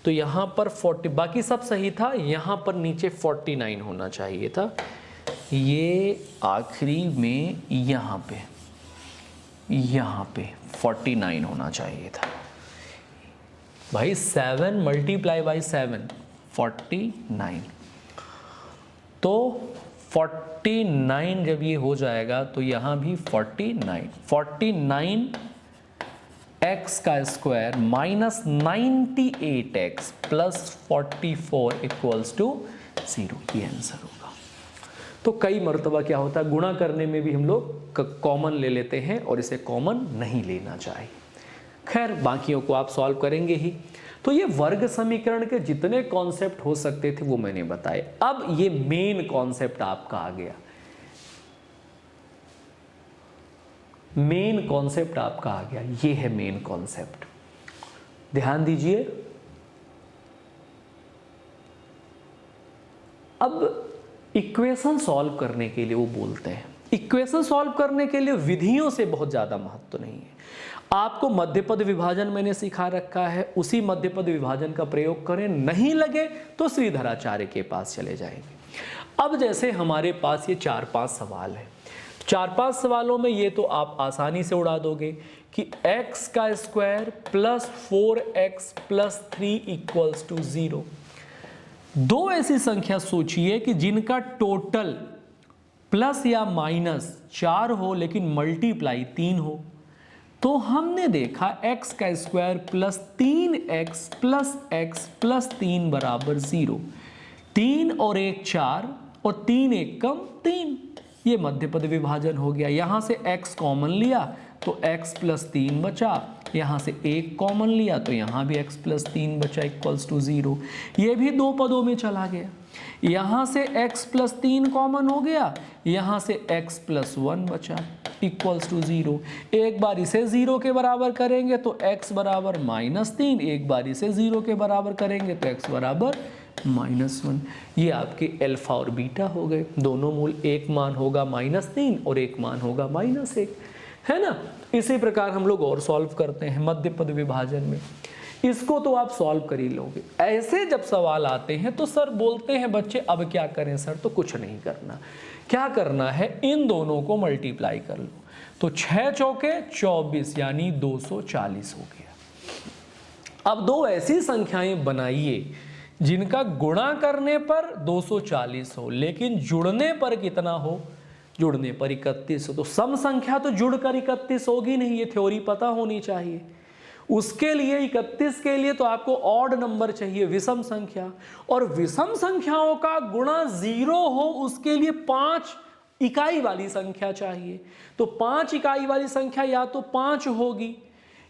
तो यहाँ पर 40, बाकी सब सही था, यहाँ पर नीचे 49 होना चाहिए था, ये आखिरी में यहाँ पे 49 होना चाहिए था भाई। 7 मल्टीप्लाई बाई 7 49, तो 49 जब ये हो जाएगा तो यहाँ भी 49 x का square minus 98x plus 44 equals to 0, ये आंसर होगा। तो कई मर्तबा क्या होता है, गुणा करने में भी हम लोग कॉमन ले लेते हैं और इसे कॉमन नहीं लेना चाहिए। खैर बाकियों को आप सॉल्व करेंगे ही। तो ये वर्ग समीकरण के जितने कॉन्सेप्ट हो सकते थे वो मैंने बताए। अब ये मेन कॉन्सेप्ट आपका आ गया, मेन कॉन्सेप्ट आपका आ गया, ये है मेन कॉन्सेप्ट। ध्यान दीजिए, अब इक्वेशन सॉल्व करने के लिए वो बोलते हैं, इक्वेशन सॉल्व करने के लिए विधियों से बहुत ज्यादा महत्व नहीं है। आपको मध्यपद विभाजन मैंने सिखा रखा है, उसी मध्यपद विभाजन का प्रयोग करें, नहीं लगे तो श्रीधराचार्य के पास चले जाएंगे। अब जैसे हमारे पास ये 4-5 सवाल है, 4-5 सवालों में ये तो आप आसानी से उड़ा दोगे कि x का square plus 4x plus 3 equals to 0। दो ऐसी संख्या सोचिए कि जिनका टोटल प्लस या माइनस 4 हो लेकिन मल्टीप्लाई 3 हो। तो हमने देखा x का square plus 3x plus x plus 3 बराबर 0। 3 और 1 4 और 3 1 कम 3, ये मध्यपद विभाजन हो गया। यहाँ से x कॉमन लिया तो x प्लस 3 बचा, यहाँ से 1 कॉमन लिया तो यहाँ भी x प्लस 3 बचा इक्वल्स टू 0। ये भी दो पदों में चला गया, यहाँ से x प्लस 3 कॉमन हो गया, यहाँ से x प्लस 1 बचा इक्वल्स टू 0। एक बार इसे 0 के बराबर करेंगे तो x बराबर -3, एक बार इसे 0 के बराबर करेंगे तो x बराबर -1। ये आपके अल्फा और बीटा हो गए, दोनों मूल, एक मान होगा -3 और एक मान होगा -1, है ना। इसी प्रकार हम लोग और सॉल्व करते हैं मध्यपद विभाजन में, इसको तो आप सॉल्व कर ही लोगे। ऐसे जब सवाल आते हैं तो सर बोलते हैं बच्चे अब क्या करें सर, तो कुछ नहीं करना। क्या करना है, इन दोनों को मल्टीप्लाई कर लो, तो 6 चौके 24 यानी 240 हो गया। अब दो ऐसी संख्याएं बनाइए जिनका गुणा करने पर 240 हो लेकिन जुड़ने पर कितना हो, जुड़ने पर 31 हो। तो सम संख्या तो जुड़कर 31 होगी नहीं, ये थ्योरी पता होनी चाहिए। उसके लिए 31 के लिए तो आपको ऑड नंबर चाहिए, विषम संख्या, और विषम संख्याओं का गुणा 0 हो उसके लिए 5 इकाई वाली संख्या चाहिए। तो 5 इकाई वाली संख्या या तो 5 होगी,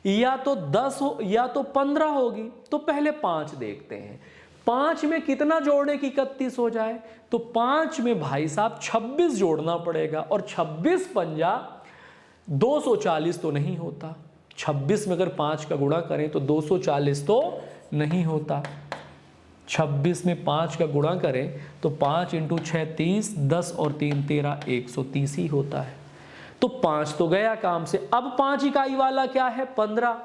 या तो 10 हो, या तो 15 होगी। तो पहले 5 देखते हैं, 5 में कितना जोड़ने की 31 हो जाए, तो 5 में भाई साहब 26 जोड़ना पड़ेगा, और 26 पंजा 240 तो नहीं होता। 26 में अगर 5 का गुणा करें तो 240 तो नहीं होता। 26 में 5 का गुणा करें तो 5 × 6 30, 10 और 3 13, 130 ही होता है। तो 5 तो गया काम से। अब 5 इकाई वाला क्या है, 15।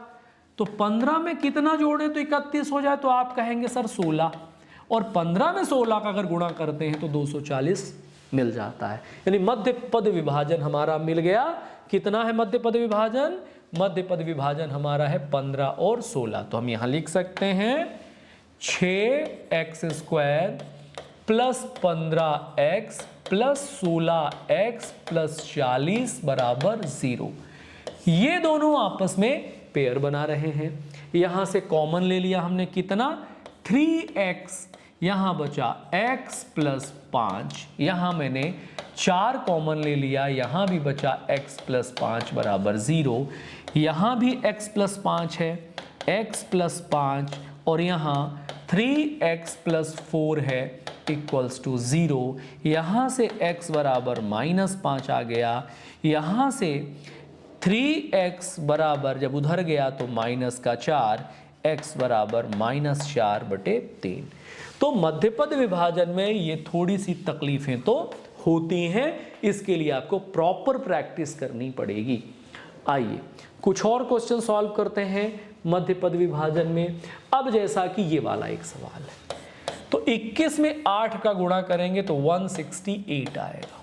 तो 15 में कितना जोड़े तो 31 हो जाए, तो आप कहेंगे सर 16, और 15 में 16 का अगर गुणा करते हैं तो 240 मिल जाता है। यानी मध्य पद विभाजन हमारा मिल गया। कितना है मध्य पद विभाजन, मध्य पद विभाजन हमारा है 15 और 16। तो हम यहां लिख सकते हैं 6x² plus 15x plus 16x plus 40 बराबर 0। ये दोनों आपस में पेयर बना रहे हैं। यहां से कॉमन ले लिया हमने, कितना, 3x, यहां बचा x प्लस 5, यहां मैंने 4 कॉमन ले लिया, यहाँ भी बचा x प्लस 5 बराबर 0, यहाँ भी x प्लस 5 है, x प्लस 5 और यहाँ 3x प्लस 4 है इक्वल्स टू 0। यहाँ से x बराबर -5 आ गया, यहाँ से 3x बराबर जब उधर गया तो -4, x बराबर -4/3। तो मध्यपद विभाजन में ये थोड़ी सी तकलीफें तो होती हैं, इसके लिए आपको प्रॉपर प्रैक्टिस करनी पड़ेगी। आइए कुछ और क्वेश्चन सॉल्व करते हैं मध्यपद विभाजन में। अब जैसा कि ये वाला एक सवाल है, तो 21 में 8 का गुणा करेंगे तो 168 आएगा।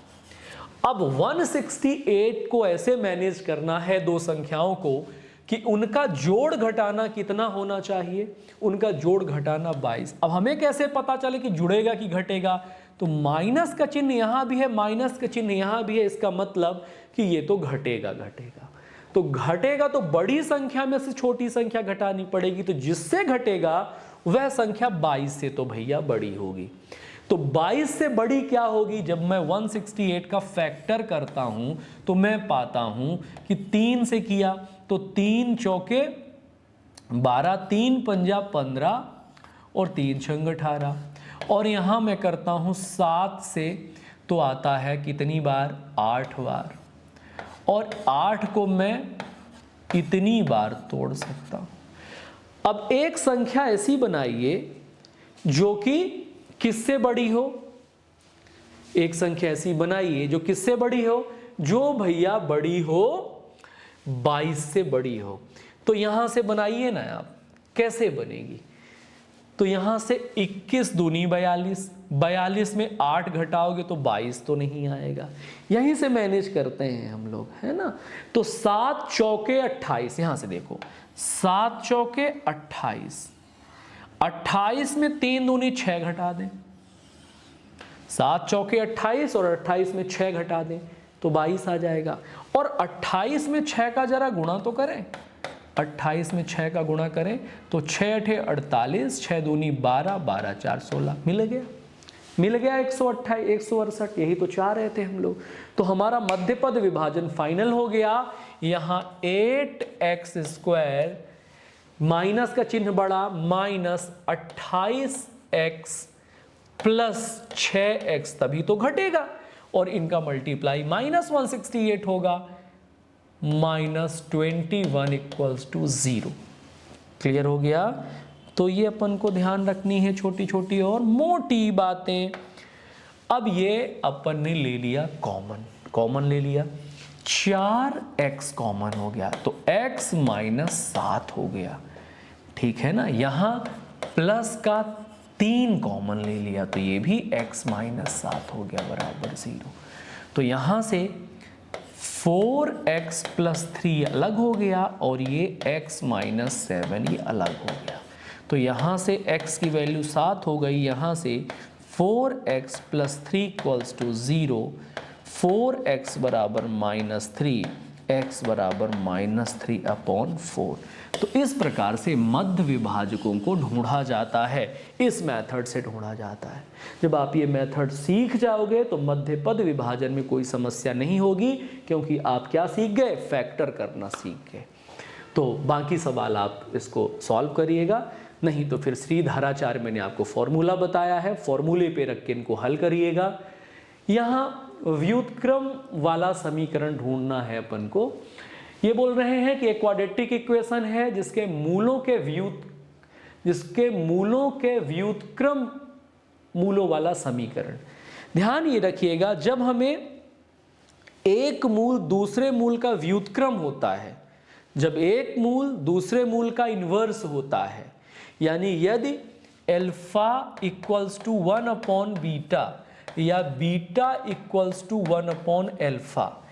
अब 168 को ऐसे मैनेज करना है दो संख्याओं को कि उनका जोड़ घटाना कितना होना चाहिए, उनका जोड़ घटाना 22। अब हमें कैसे पता चले कि जुड़ेगा कि घटेगा, तो माइनस का चिन्ह यहाँ भी है, माइनस का चिन्ह यहाँ भी है, इसका मतलब कि ये तो घटेगा। तो घटेगा तो बड़ी संख्या में से छोटी संख्या घटानी पड़ेगी, तो जिससे घटेगा वह संख्या 22 से तो भैया बड़ी होगी। तो 22 से बड़ी क्या होगी, जब मैं 168 का फैक्टर करता हूं तो मैं पाता हूं कि 3 से किया तो 3 चौके 12, 3 पंजा 15 और 3 छंग 18, और यहां मैं करता हूं 7 से तो आता है कितनी बार, 8 बार, और 8 को मैं इतनी बार तोड़ सकता हूं। अब एक संख्या ऐसी बनाइए जो कि किससे बड़ी हो, एक संख्या ऐसी बनाइए जो किससे बड़ी हो, जो भैया बड़ी हो 22 से बड़ी हो। तो यहां से बनाइए ना आप, कैसे बनेगी, तो यहां से 21 दूनी 42, 42 में 8 घटाओगे तो 22 तो नहीं आएगा, यहीं से मैनेज करते हैं हम लोग, है ना। तो 7 चौके 28, यहां से देखो 7 चौके 28, 28 में 3 दूनी 6 घटा दें, 7 चौके 28 और 28 में 6 घटा दें तो 22 आ जाएगा। और 28 में 6 का जरा गुणा तो करें, 28 में 6 का गुणा करें तो 6 अठे 48, 6 दूनी 12, 12 4 16, मिल गया 128, 168, यही तो चाह रहे थे हम लोग। तो हमारा मध्यपद विभाजन फाइनल हो गया। यहाँ 8x² माइनस का चिन्ह बढ़ा, -28x प्लस 6x, तभी तो घटेगा, और इनका मल्टीप्लाई -168 होगा, -21 इक्वल्स टू 0। क्लियर हो गया। तो ये अपन को ध्यान रखनी है छोटी छोटी और मोटी बातें। अब ये अपन ने ले लिया कॉमन ले लिया, 4x कॉमन हो गया तो x -7 हो गया, ठीक है ना। यहाँ प्लस का 3 कॉमन ले लिया तो ये भी x -7 हो गया बराबर 0। तो यहाँ से 4x + 3 अलग हो गया और ये x -7 ये अलग हो गया। तो यहाँ से x की वैल्यू 7 हो गई, यहाँ से 4x + 3 = 0, 4x बराबर -3, x बराबर -3/4। तो इस प्रकार से मध्य विभाजकों को ढूंढा जाता है, इस मेथड से ढूंढा जाता है। जब आप ये मेथड सीख जाओगे तो मध्य पद विभाजन में कोई समस्या नहीं होगी, क्योंकि आप क्या सीख गए, फैक्टर करना सीख गए। तो बाकी सवाल आप इसको सॉल्व करिएगा, नहीं तो फिर श्रीधराचार्य मैंने आपको फॉर्मूला बताया है, फॉर्मूले पे रख के इनको हल करिएगा। यहाँ व्युत्क्रम वाला समीकरण ढूंढना है अपन को। ये बोल रहे हैं कि एक क्वाड्रेटिक इक्वेशन है जिसके मूलों के व्युत्क्रम मूलों वाला समीकरण। ध्यान ये रखिएगा, जब हमें एक मूल दूसरे मूल का व्युत्क्रम होता है, जब एक मूल दूसरे मूल का इन्वर्स होता है, यानी यदि अल्फा = 1/बीटा या बीटा = 1/अल्फा,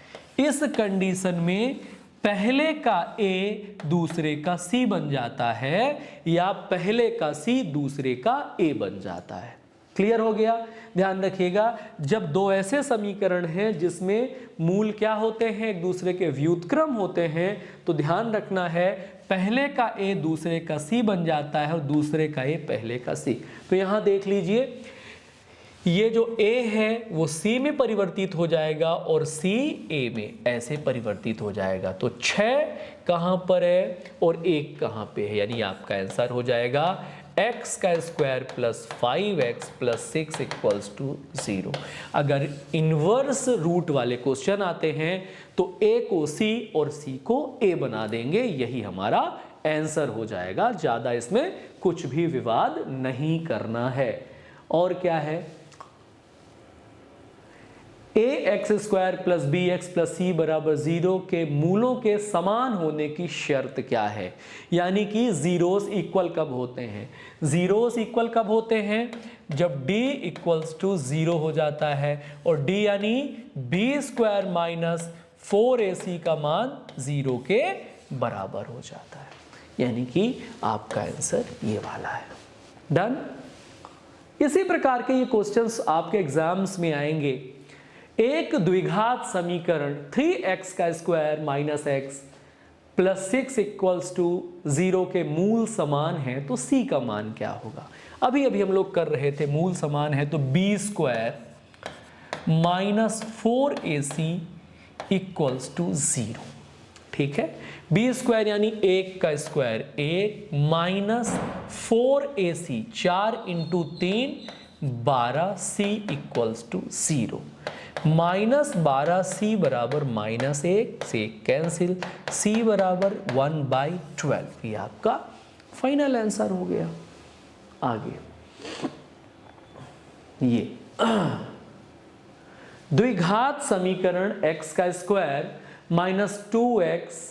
इस कंडीशन में पहले का A दूसरे का C बन जाता है या पहले का C दूसरे का A बन जाता है। क्लियर हो गया। ध्यान रखिएगा, जब दो ऐसे समीकरण हैं जिसमें मूल क्या होते हैं, एक दूसरे के व्युत्क्रम होते हैं, तो ध्यान रखना है पहले का A दूसरे का C बन जाता है और दूसरे का A पहले का C। तो यहां देख लीजिए, ये जो A है वो C में परिवर्तित हो जाएगा और C A में ऐसे परिवर्तित हो जाएगा। तो 6 कहाँ पर है और 1 कहाँ पे है, यानी आपका आंसर हो जाएगा x का square plus 5x plus 6 equals to 0। अगर इन्वर्स रूट वाले क्वेश्चन आते हैं तो A को C और C को A बना देंगे, यही हमारा आंसर हो जाएगा। ज़्यादा इसमें कुछ भी विवाद नहीं करना है। और क्या है, ax square plus B x plus C बराबर 0 के मूलों के समान होने की शर्त क्या है, यानी कि जीरोस इक्वल कब होते हैं। जीरोस इक्वल कब होते हैं, जब d इक्वल्स टू 0 हो जाता है और d यानी बी स्क्वायर माइनस 4ac का मान 0 के बराबर हो जाता है, यानी कि आपका आंसर ये वाला है। डन। इसी प्रकार के ये क्वेश्चंस आपके एग्जाम्स में आएंगे। एक द्विघात समीकरण 3x का square minus x plus 6 equals to 0 के मूल समान है तो c का मान क्या होगा। अभी हम लोग कर रहे थे, मूल समान है तो b square minus 4ac equals to 0। ठीक है, b स्क्वायर यानी 1 का square 1 minus 4ac 4 into 3 12c equals to 0। Minus 12c बराबर माइनस 1 से कैंसिल, c बराबर 1/12। ये आपका फाइनल आंसर हो गया। आगे ये द्विघात समीकरण x का square minus 2x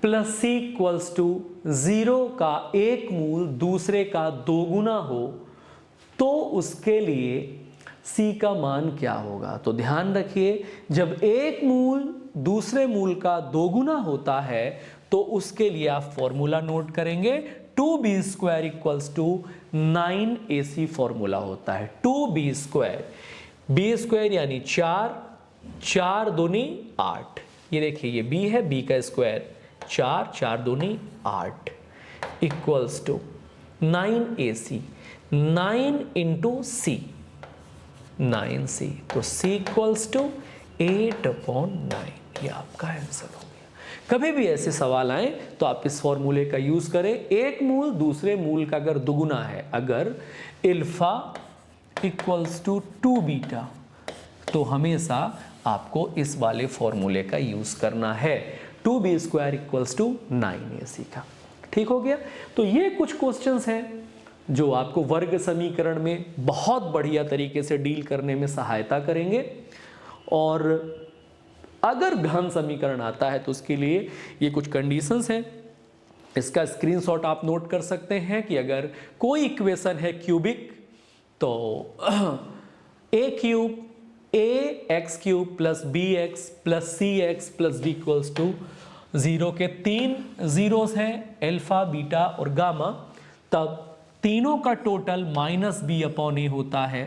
plus c equals to 0 का एक मूल दूसरे का दोगुना हो तो उसके लिए c का मान क्या होगा। तो ध्यान रखिए, जब एक मूल दूसरे मूल का दोगुना होता है तो उसके लिए आप फॉर्मूला नोट करेंगे, 2b square equals to 9ac formula होता है। 2b स्क्वायर, b स्क्वायर यानी 4, 4 दूनी 8। ये देखिए ये b है, b का स्क्वायर 4, 4 दूनी 8 equals to 9ac, 9 into c 9c, तो c इक्वल्स टू 8/9। ये आपका आंसर हो गया। कभी भी ऐसे सवाल आए तो आप इस फॉर्मूले का यूज करें। एक मूल दूसरे मूल का अगर दुगुना है, अगर अल्फा इक्वल्स टू 2 बीटा, तो हमेशा आपको इस वाले फॉर्मूले का यूज करना है, 2b square equals to 9ac का। ठीक हो गया। तो ये कुछ क्वेश्चंस हैं जो आपको वर्ग समीकरण में बहुत बढ़िया तरीके से डील करने में सहायता करेंगे। और अगर घन समीकरण आता है तो उसके लिए ये कुछ कंडीशंस हैं। इसका स्क्रीनशॉट आप नोट कर सकते हैं कि अगर कोई इक्वेशन है क्यूबिक तो a cube ax cube plus bx plus cx plus d equals to 0 के 3 जीरोस हैं, अल्फा बीटा और गामा, तब तीनों का टोटल माइनस b/a होता है।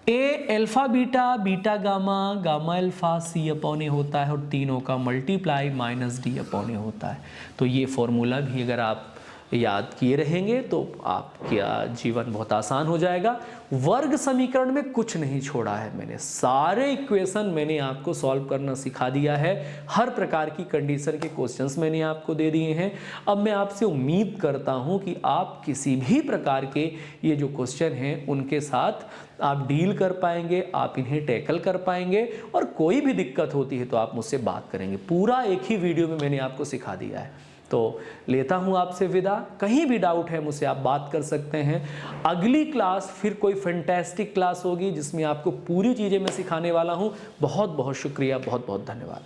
a alpha beta, beta gamma, gamma alpha c/a होता है और तीनों का मल्टीप्लाई माइनस d/a होता है। तो ये फॉर्मूला भी अगर आप याद किए रहेंगे तो आपका जीवन बहुत आसान हो जाएगा। वर्ग समीकरण में कुछ नहीं छोड़ा है मैंने, सारे इक्वेशन मैंने आपको सॉल्व करना सिखा दिया है। हर प्रकार की कंडीशन के क्वेश्चंस मैंने आपको दे दिए हैं। अब मैं आपसे उम्मीद करता हूं कि आप किसी भी प्रकार के ये जो क्वेश्चन हैं उनके साथ आप डील कर पाएंगे, आप इन्हें टैकल कर पाएंगे और कोई भी दिक्कत होती है तो आप मुझसे बात करेंगे। पूरा एक ही वीडियो में मैंने आपको सिखा दिया है। तो लेता हूं आपसे विदा। कहीं भी डाउट है मुझसे आप बात कर सकते हैं। अगली क्लास फिर कोई फैंटास्टिक क्लास होगी जिसमें आपको पूरी चीज़ें मैं सिखाने वाला हूं। बहुत बहुत शुक्रिया, बहुत बहुत धन्यवाद।